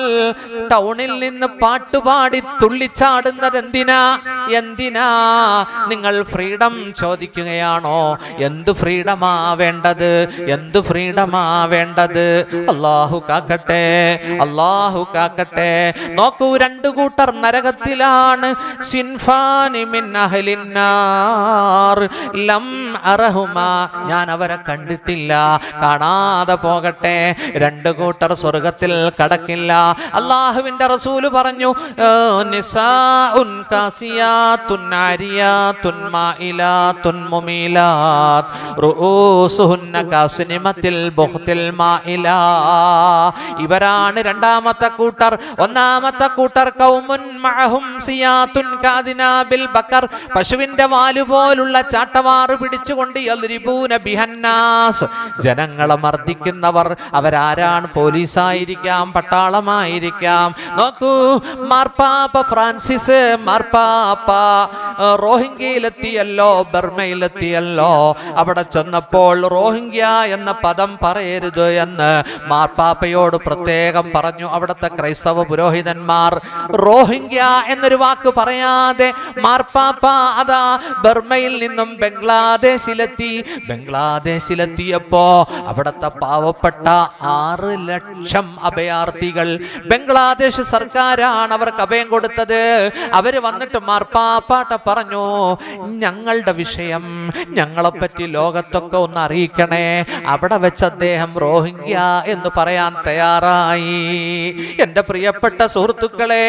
ടൗണിൽ നിന്ന് പാട്ടുപാടി തുള്ളിച്ചാടുന്നത് എന്തിനാ? നിങ്ങൾ ഫ്രീഡം ചോദിക്കുകയാണോ? എന്ത് ഫ്രീഡമാ വേണ്ടത്? അല്ലാഹു കാക്കട്ടെ, അല്ലാഹു കാക്കട്ടെ. നോക്കൂ, രണ്ടു കൂട്ടർ നരകത്തിലാണ്. സിൻഫാനി മിൻ അഹ്ലിന്നാർ ലം അറഹുമാ, ഞാൻ അവരെ കണ്ടിട്ടില്ല, കാണാതെ പോകട്ടെ. രണ്ടു കൂട്ടർ സ്വർഗത്തിൽ കടക്കില്ല. അല്ലാഹുവിന്റെ റസൂല് പറഞ്ഞു, നിസാഉൻ കാസിയാത്തുൻ ആരിയാത്തുൻ മായിലാത്തുൻ മുമീലാത്ത് റൂസുഹുന്ന കാസ്നിമത്തിൽ ബുഖ്തിൽ മായിലാ. ഇവരാണ് രണ്ടാമത്തെ കൂട്ടർ. ഒന്നാമത്തെ കൂട്ടർ ഖൗമുൻ മഅഹും സിയാത്തുൻ കാദിനാബിൽ ബക്കർ, പശുവിന്റെ വാലുപോലുള്ള ചാട്ടവാറ് പിടിച്ചുകൊണ്ട് യദ്രിബൂന ബിഹന്നാസ്, ജനങ്ങളെ മർദ്ദിക്കുന്നവർ. അവരാരാണ്? പോലീസായിരിക്കാം, പട്ടാളമായിരിക്കാം. നോക്കൂ, മാർപ്പാപ്പ ഫ്രാൻസിസ് മാർപ്പാപ്പ റോഹിംഗ്യയിലെത്തിയല്ലോ, ബർമയിലെത്തിയല്ലോ. അവിടെ ചെന്നപ്പോൾ റോഹിംഗ്യ എന്ന പദം പറയരുത് എന്ന് മാർപ്പാപ്പയോട് പ്രത്യേകം പറഞ്ഞു. അവിടുത്തെ ക്രൈസ്തവ പുരോഹിതന്മാർ റോഹിംഗ്യ എന്നൊരു വാക്ക് പറയാതെ മാർപ്പാപ്പ അതാ ബർമയിൽ നിന്നും ബംഗ്ലാദേശിലെത്തിയപ്പോ അവിടുത്തെ പാവപ്പെട്ട 6 ലക്ഷം അഭയാർത്ഥികൾ, ബംഗ്ലാദേശ് സർക്കാരാണ് അവർക്ക് അഭയം കൊടുത്തത്. അവര് വന്നിട്ട് മാർപ്പാപ്പാട്ട പറഞ്ഞു, ഞങ്ങളുടെ വിഷയം, ഞങ്ങളെപ്പറ്റി ലോകത്തൊക്കെ ഒന്ന് അറിയിക്കണേ. അവിടെ വെച്ച് അദ്ദേഹം റോഹിംഗ്യ എന്ന് പറയാൻ തയ്യാറായി. എന്റെ പ്രിയപ്പെട്ട സുഹൃത്തുക്കളെ,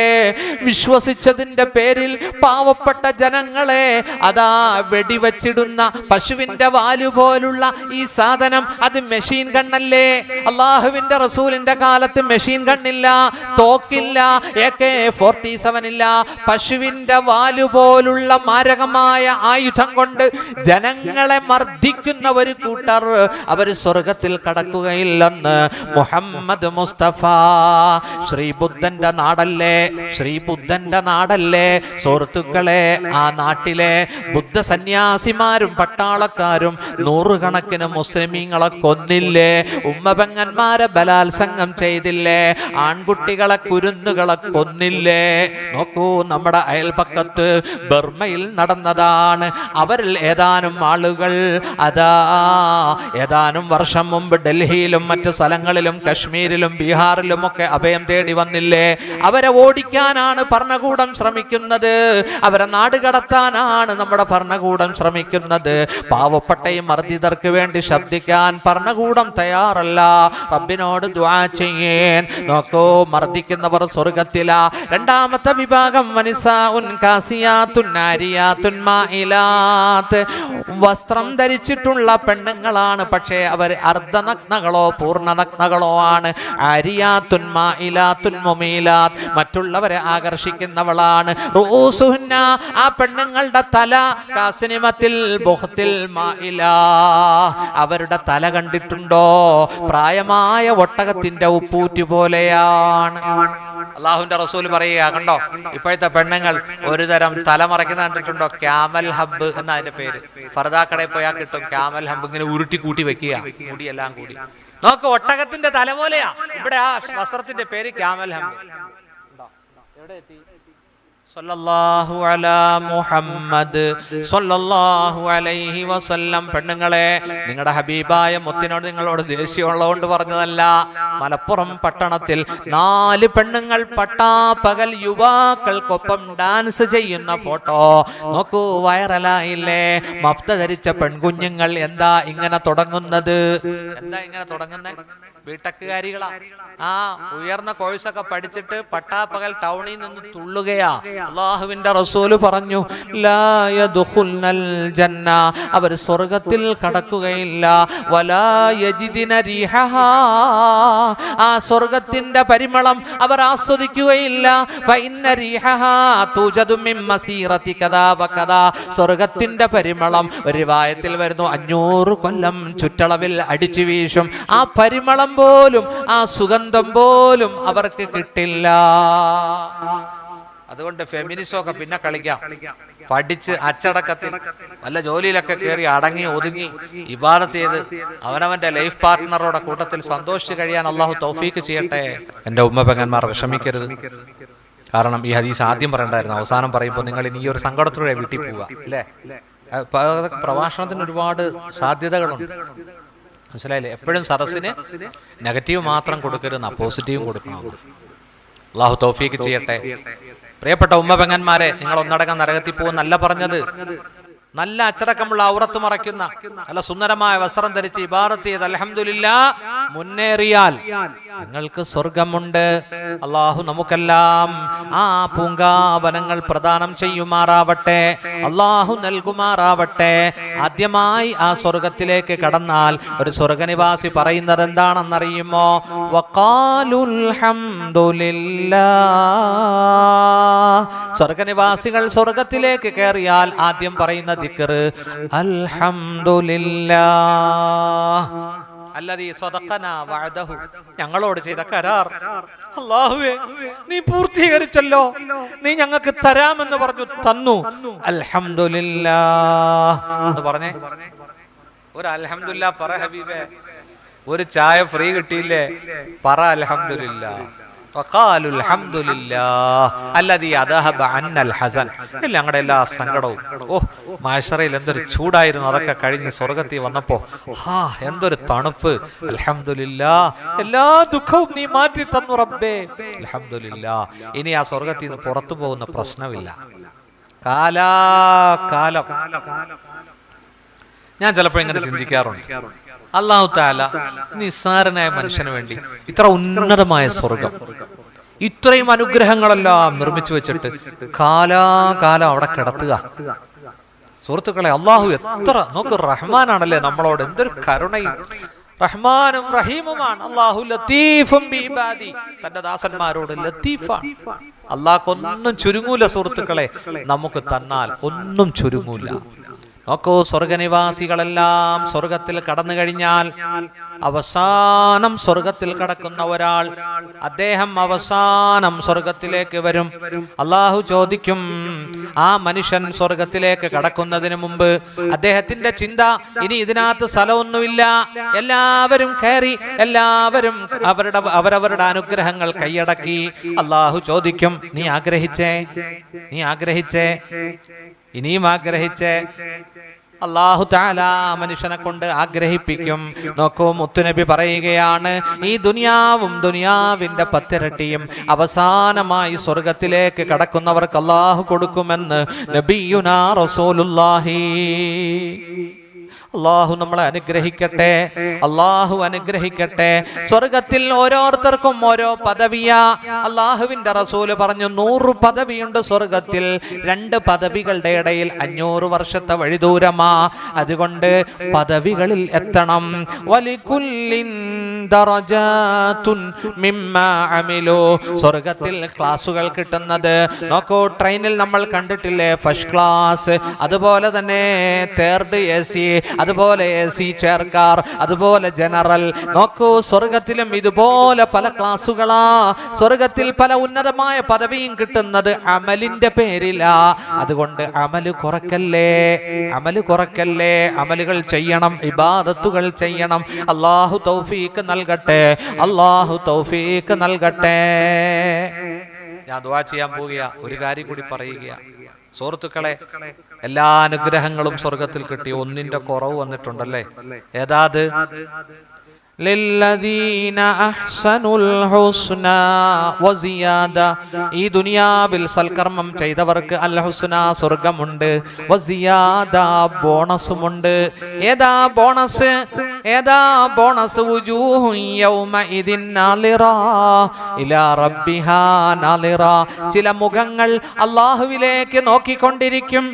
വിശ്വസിച്ചതിന്റെ പേരിൽ പാവപ്പെട്ട ജനങ്ങളെ അതാ വെടിവെച്ചിടുന്ന പശുവിന്റെ വാലു പോലുള്ള ഈ സാധനം, അത് മെഷീൻ ഗണ്ണല്ലേ? അള്ളാഹുവിന്റെ റസൂലിന്റെ കാലത്ത് മെഷീൻ ഗണ്ണില്ല, തോക്കില്ല, AK-47 ഇല്ല. പശുവിന്റെ വാലു പോലുള്ള മാരകമായ ആയുധം കൊണ്ട് ജനങ്ങളെ മർദ്ദിക്കുന്ന ഒരു കൂട്ടർ, അവര് സ്വർഗത്തിൽ കടക്കുകയില്ലെന്ന് മുഹമ്മദ് മുസ്തഫ. ശ്രീബുദ്ധന്റെ നാടല്ലേ സുഹൃത്തുക്കളെ. ആ നാട്ടിലെ ബുദ്ധ സന്യാസിമാരും പട്ടാളക്കാരും 100 കണക്കിന് മുസ്ലിമീങ്ങളെ കൊന്നില്ലേ? ഉമ്മപെങ്ങന്മാരെ ബലാത്സംഗം ചെയ്തില്ലേ? ആൺകുട്ടികളെ, കുരുന്നുകളെ കൊന്നില്ലേ? നോക്കൂ, നമ്മുടെ അയൽപക്കത്ത് ബർമയിൽ നടന്നതാണ്. അവരിൽ ഏതാനും ആളുകൾ ഏതാനും വർഷം മുമ്പ് ഡൽഹിയിലും മറ്റു സ്ഥലങ്ങളിലും കശ്മീരിലും ബീഹാറിലും ഒക്കെ അഭയം തേടി വന്നില്ലേ? അവരെ ഓടിക്കാനാണ് ഭരണകൂടം ശ്രമിക്കുന്നത്, അവരെ നാടുകടത്താനാണ് നമ്മുടെ ഭരണകൂടം ശ്രമിക്കുന്നത്. പാവപ്പെട്ടയും മർദ്ദിതർക്ക് വേണ്ടി ശബ്ദിക്കാൻ ഭരണകൂടം തയ്യാറല്ല. റബ്ബിനോട് ദുആ ചെയ്യേൻ. നോക്കൂ, മർദ്ദിക്കുന്നവർ സ്വർഗത്തിലാ. രണ്ടാമത്തെ വിഭാഗം വനിസാഉൻ കാസിയാത്തുൻ ആരിയാത്തുൻ മായിലാത്ത്, വസ്ത്രം ധരിച്ചിട്ടുള്ള പെണ്ണുങ്ങളാണ്, പക്ഷേ അവർ അർദ്ധനഗ്നകളോ പൂർണ്ണനഗ്നകളോ ആണ്. ആരിയാത്തുൻ മായിലാത്തുൻ മുമീലാത്ത്, മറ്റുള്ളവരെ ആകർഷിക്കുന്നവളാണ്. റൂസുഹുന്ന, ആ പെണ്ണുങ്ങളുടെ തല കാസ്നിമത്തിൽ ബുഖ്തിൽ മായിലാ, അവരുടെ തല കണ്ടിട്ടുണ്ടോ? പ്രായമായ ഒട്ടകത്തിന്റെ ഉപ്പൂറ്റ് പോലെയാണ്. അള്ളാഹുവിന്റെ റസൂൽ പറയുക, കണ്ടോ ഇപ്പോഴത്തെ പെണ്ണുങ്ങൾ ഒരു തരം തലമറയ്ക്കുന്ന കണ്ടിട്ടുണ്ടോ? ക്യാമൽ ഹബ്ബ് എന്ന അതിന്റെ പേര്. ഫർദാക്കടയിൽ പോയാൽ കിട്ടും. ക്യാമൽ ഹബ്ബ് ഇങ്ങനെ ഉരുട്ടി കൂട്ടി വെക്കുക, മുടിയെല്ലാം കൂടി. നോക്ക്, ഒട്ടകത്തിന്റെ തല പോലെയാ. ഇവിടെ ആ വസ്ത്രത്തിന്റെ പേര് ക്യാമൽ ഹബ്ബ്. എവിടെ എത്തി? സല്ലല്ലാഹു അലാ മുഹമ്മദ് സല്ലല്ലാഹു അലൈഹി വസല്ലം. പെണ്ണുങ്ങളെ, നിങ്ങളുടെ ഹബീബായ മുത്തിനോട് നിങ്ങളോട് ദേഷ്യമുള്ളതുകൊണ്ട് പറഞ്ഞതല്ല. മലപ്പുറം പട്ടണത്തിൽ 4 പെണ്ണുങ്ങൾ പട്ടാപ്പകൽ യുവാക്കൾക്കൊപ്പം ഡാൻസ് ചെയ്യുന്ന ഫോട്ടോ നോക്കൂ, വൈറലായില്ലേ? മഫ്ത ധരിച്ച പെൺകുഞ്ഞുങ്ങൾ. എന്താ ഇങ്ങനെ തുടങ്ങുന്നത്? വീട്ടക്കുകാരികളാ. ഉയർന്ന കോഴ്സൊക്കെ പഠിച്ചിട്ട് പട്ടാപ്പകൽ ടൗണിൽ നിന്ന് തുള്ളുകയാ. അള്ളാഹുവിന്റെ റസൂല് പറഞ്ഞു, ലാ യദ്ഖുൽനൽ ജന്ന, അവർ സ്വർഗ്ഗത്തിൽ കടക്കുകയില്ല. വലാ യജിദിന റീഹഹാ, ആ സ്വർഗ്ഗത്തിന്റെ പരിമളം അവർ ആസ്വദിക്കുകയില്ല. ഫഇന്ന റീഹഹാ തുജദു മിൻ മസീറതി കദാ വകദാ, സ്വർഗ്ഗത്തിന്റെ പരിമളം ഒരു റിവായത്തിൽ വരുന്നു 500 കൊല്ലം ചുറ്റളവിൽ അടിച്ചു വീശും. ആ പരിമളം പോലും, ആ സുഗന്ധം പോലും അവർക്ക് കിട്ടില്ല. അതുകൊണ്ട് ഫെമിനിസമൊക്കെ പിന്നെ കളിക്കാം. പഠിച്ച് അച്ചടക്കത്തിൽ വല്ല ജോലിയിലൊക്കെ കയറി അടങ്ങി ഒതുങ്ങി ഇബാദത്ത് ചെയ്ത് അവനവന്റെ ലൈഫ് പാർട്ട്ണറുടെ കൂട്ടത്തിൽ സന്തോഷിച്ച് കഴിയാൻ അള്ളാഹു തൗഫീക്ക് ചെയ്യട്ടെ. എൻ്റെ ഉമ്മ പെങ്ങന്മാർ വിഷമിക്കരുത്. കാരണം ഈ ഹദീസ് ആദ്യം പറയണ്ടായിരുന്നു, അവസാനം പറയുമ്പോൾ നിങ്ങൾ ഇനി ഈ ഒരു സങ്കടത്തിലൂടെ വീട്ടിൽ പോവുക അല്ലേ. പ്രഭാഷണത്തിന് ഒരുപാട് സാധ്യതകളുണ്ട്, മനസ്സിലായില്ലേ? എപ്പോഴും സദസ്സിന് നെഗറ്റീവ് മാത്രം കൊടുക്കരുതെന്ന, പോസിറ്റീവും കൊടുക്കണം. അള്ളാഹു തൗഫീക്ക് ചെയ്യട്ടെ. പ്രിയപ്പെട്ട ഉമ്മ പെങ്ങന്മാരെ, നിങ്ങൾ ഒന്നടങ്കം നരകത്തിൽ പോകുന്നല്ല പറഞ്ഞത്. നല്ല അച്ചടക്കമുള്ള ഔറത്ത് മറയ്ക്കുന്ന നല്ല സുന്ദരമായ വസ്ത്രം ധരിച്ച് ഇബാദത്ത് ചെയ്ത് അൽഹംദുലില്ലാഹ് മുന്നേറിയാൽ നിങ്ങൾക്ക് സ്വർഗമുണ്ട്. അള്ളാഹു നമുക്കെല്ലാം ആ പൂങ്കാവനങ്ങൾ പ്രദാനം ചെയ്യുമാറാവട്ടെ, അള്ളാഹു നൽകുമാറാവട്ടെ. ആദ്യമായി ആ സ്വർഗത്തിലേക്ക് കടന്നാൽ ഒരു സ്വർഗനിവാസി പറയുന്നത് എന്താണെന്നറിയുമോ? വഖാലുൽ ഹംദുലില്ലാഹ്. സ്വർഗനിവാസികൾ സ്വർഗത്തിലേക്ക് കയറിയാൽ ആദ്യം പറയുന്ന ദിക്ർ അൽഹംദുലില്ലാഹ് അല്ലദീ സദഖനാ വഅദഹു. ഞങ്ങളോട് ചെയ്ത കരാർ അല്ലാഹുവേ നീ പൂർത്തീകരിച്ചല്ലോ, നീ ഞങ്ങൾക്ക് തരാമെന്ന് പറഞ്ഞു, തന്നു. അൽഹംദുലില്ലാഹ് എന്ന് പറഞ്ഞേ. ഒരു അൽഹംദുലില്ലാഹ് പറ ഹബീബേ. ഒരു ചായ ഫ്രീ കിട്ടിയില്ലേ, പറ അൽഹംദുലില്ലാഹ്. വഖാലുൽ ഹംദുലില്ലാഹ് അല്ലദീ അദഹബ അന്നൽ ഹസൻ. ഞങ്ങളുടെ എല്ലാ സങ്കടവും, മഹ്ശറയിൽ എന്തൊരു ചൂടായിരുന്നു, അതൊക്കെ കഴിഞ്ഞ് സ്വർഗത്തിൽ വന്നപ്പോ എന്തൊരു തണുപ്പ്. അൽഹംദുലില്ലാഹ്, എല്ലാ ദുഃഖവും നീ മാറ്റി തന്നു റബ്ബേ, അൽഹംദുലില്ലാഹ്. ഇനി ആ സ്വർഗത്തിൽ നിന്ന് പുറത്തു പോകുന്ന പ്രശ്നമില്ല കാലാകാലം. ഞാൻ ചിലപ്പോൾ ഇങ്ങനെ ചിന്തിക്കാറുണ്ട്, അല്ലാഹു തആല നിസ്സാരനായ മനുഷ്യന് വേണ്ടി ഇത്ര ഉന്നതമായ സ്വർഗം, ഇത്രയും അനുഗ്രഹങ്ങളെല്ലാം നിർമ്മിച്ചു വെച്ചിട്ട് കാലാകാലം അവിടെ കിടത്തുക. സുഹൃത്തുക്കളെ, അള്ളാഹു എത്ര നോക്ക് റഹ്മാനാണല്ലേ നമ്മളോട്, എന്തൊരു കരുണയും റഹ്മാനും റഹീമുമാണ്. അല്ലാഹു ലത്തീഫും ബിഇബാദി, തന്റെ ദാസന്മാരോട് ലത്തീഫാണ്. അള്ളാഹ്ക്കൊന്നും ചുരുങ്ങൂല സുഹൃത്തുക്കളെ, നമുക്ക് തന്നാൽ ഒന്നും ചുരുങ്ങൂല. നോക്കൂ, സ്വർഗനിവാസികളെല്ലാം സ്വർഗത്തിൽ കടന്നു കഴിഞ്ഞാൽ അവസാനം സ്വർഗത്തിൽ കടക്കുന്ന ഒരാൾ, അദ്ദേഹം അവസാനം സ്വർഗത്തിലേക്ക് വരും. അള്ളാഹു ചോദിക്കും, ആ മനുഷ്യൻ സ്വർഗത്തിലേക്ക് കടക്കുന്നതിന് മുമ്പ് അദ്ദേഹത്തിന്റെ ചിന്ത, ഇനി ഇതിനകത്ത് സ്ഥലമൊന്നുമില്ല, എല്ലാവരും കയറി, എല്ലാവരും അവരവരുടെ അനുഗ്രഹങ്ങൾ കൈയടക്കി. അള്ളാഹു ചോദിക്കും, നീ ആഗ്രഹിച്ചേ, ഇനിയും ആഗ്രഹിച്ചേ. അല്ലാഹു തആല മനുഷ്യനെ കൊണ്ട് ആഗ്രഹിപ്പിക്കും. നോക്കൂ, മുത്തുനബി പറയുകയാണ്, ഈ ദുനിയാവും ദുനിയാവിന്റെ പത്തിരട്ടിയും അവസാനമായി സ്വർഗത്തിലേക്ക് കടക്കുന്നവർക്ക് അല്ലാഹു കൊടുക്കുമെന്ന് നബിയുനാ റസൂലുള്ളാഹി. അള്ളാഹു നമ്മളെ അനുഗ്രഹിക്കട്ടെ, അള്ളാഹു അനുഗ്രഹിക്കട്ടെ. സ്വർഗത്തിൽ ഓരോരുത്തർക്കും ഓരോ പദവിയാ. അള്ളാഹുവിന്റെ റസൂല് പറഞ്ഞു, 100 പദവിയുണ്ട് സ്വർഗത്തിൽ. 2 പദവികളുടെ ഇടയിൽ 500 വർഷത്തെ വഴിദൂരമാ. അതുകൊണ്ട് പദവികളിൽ എത്തണം. വലികുല്ലിൻ ദറജാതുൻ മിമ്മാ അമിലു. സ്വർഗത്തിൽ ക്ലാസുകൾ കിട്ടുന്നത് നോക്കൂ, ട്രെയിനിൽ നമ്മൾ കണ്ടിട്ടില്ലേ, ഫസ്റ്റ് ക്ലാസ്, അതുപോലെ തന്നെ തേർഡ് AC, അതുപോലെ AC ചെയർ കാർ, അതുപോലെ ജനറൽ. നോക്കൂ, സ്വർഗത്തിലും ഇതുപോലെ പല ക്ലാസുകളാ. സ്വർഗത്തിൽ പല ഉന്നതമായ പദവിയും കിട്ടുന്നത് അമലിന്റെ പേരിലാ. അതുകൊണ്ട് അമല് കുറക്കല്ലേ, അമലുകൾ ചെയ്യണം, ഇബാദത്തുകൾ ചെയ്യണം. അല്ലാഹു തൗഫീക്ക് നൽകട്ടെ, അല്ലാഹു തൗഫീക്ക് നൽകട്ടെ. ഞാൻ ദുആ ചെയ്യാൻ പോവുക, ഒരു കാര്യം കൂടി പറയുക സുഹൃത്തുക്കളെ. എല്ലാ അനുഗ്രഹങ്ങളും സ്വർഗത്തിൽ കിട്ടി, ഒന്നിന്റെ കുറവ് വന്നിട്ടുണ്ടല്ലേ. ഏതാത്? ലില്ലദീന അഹ്സനുൽ ഹുസ്നാ വസിയാദ. ഈ ദുനിയാവിൽ സൽക്കർമ്മം ചെയ്തവർക്ക് അൽ ഹുസ്ന, സ്വർഗമുണ്ട്, വസിയാദ, ബോണസുമുണ്ട്. ഏതാ ബോണസ്? വുജൂഹു യൗമഇദിൻ നാളിറ ഇലാ റബ്ബിഹാ നാളിറ. ചില മുഖങ്ങൾ അല്ലാഹുവിലേക്ക് നോക്കിക്കൊണ്ടിരിക്കും,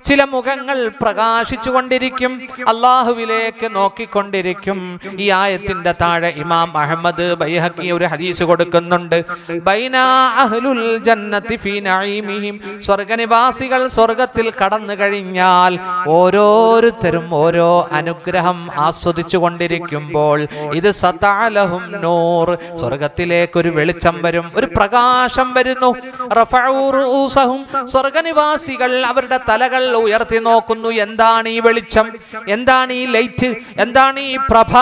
ചില മുഖങ്ങൾ പ്രകാശിച്ചു കൊണ്ടിരിക്കും, അല്ലാഹുവിലേക്ക് നോക്കിക്കൊണ്ടിരിക്കും. ഈ ആയത്തിന്റെ ആയത്തിന്റെ താഴെ ഇമാം അഹ്മദ് ബൈഹഖി ഒരു ഹദീസ് കൊടുക്കുന്നുണ്ട്. ബൈനാ അഹ്ലുൽ ജന്നതി ഫീ നഈമിഹിം, സ്വർഗ്ഗനിവാസികൾ സ്വർഗ്ഗത്തിൽ കടന്നു കഴിഞ്ഞാൽ ഓരോരുത്തരും ഓരോ അനുഗ്രഹം ആസ്വദിച്ചു കൊണ്ടിരിക്കുമ്പോൾ ഇത് സതഅലഹും നൂർ, സ്വർഗ്ഗത്തിലേക്ക് ഒരു വെളിച്ചം വരും, ഒരു പ്രകാശം വരുന്നു. റഫഉ റൂസഹും, സ്വർഗ്ഗനിവാസികൾ അവരുടെ തലകൾ ഉയർത്തി നോക്കുന്നു. എന്താണ് ഈ വെളിച്ചം, എന്താണ് ഈ ലൈറ്റ്, എന്താണ് ഈ പ്രഭ?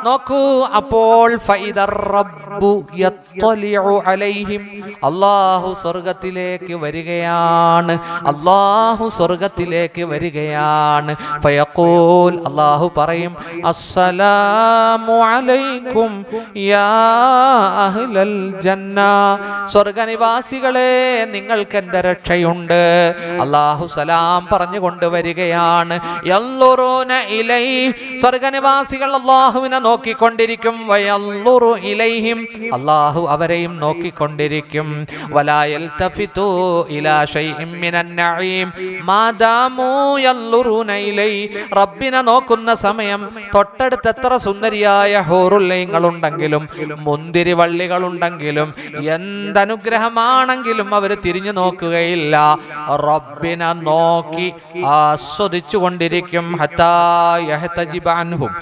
നോക്കൂ. അപ്പോൾ ഫൈദർ റബ്ബു യത്ലിഉ അലൈഹിം, അല്ലാഹു സ്വർഗ്ഗത്തിലേക്ക് വരികയാണ്, അല്ലാഹു സ്വർഗ്ഗത്തിലേക്ക് വരികയാണ്. ഫയഖൂൽ, അല്ലാഹു പറയും, അസ്സലാമു അലൈക്കും യാ അഹ്ലൽ ജന്ന, സ്വർഗ്ഗനിവാസികളെ നിങ്ങൾക്ക് എൻ്റെ രക്ഷയുണ്ട്. അല്ലാഹു സലാം പറഞ്ഞുകൊണ്ട് വരികയാണ്. യൻളുറൂന ഇലൈ, സ്വർഗ്ഗനിവാസികൾ അല്ലാഹുവിനെ നോക്കിക്കൊണ്ടിരിക്കും. വയൻളുറു ഇലൈഹിം, അല്ലാഹു അവരെയും നോക്കിക്കൊണ്ടിരിക്കും. വലാ യൽതഫിതു ഇലാ ശൈഇൻ മിനൻ നഈം മാദാമു യൻളുറൂന ഇലൈ, റബ്ബിനെ നോക്കുന്ന സമയം തൊട്ടടുത്ത് എത്ര സുന്ദരിയായ ഹൂറുൽ ഐനുകളുണ്ടെങ്കിലും മുന്തിരി വള്ളികളുണ്ടെങ്കിലും എന്തനുഗ്രഹമാണെങ്കിലും അവർ തിരിഞ്ഞു നോക്കുകയില്ല, റബ്ബിനെ നോക്കി ആസ്വദിച്ചു കൊണ്ടിരിക്കും. ഹത്താ യഹ്തജിബ അൻഹും,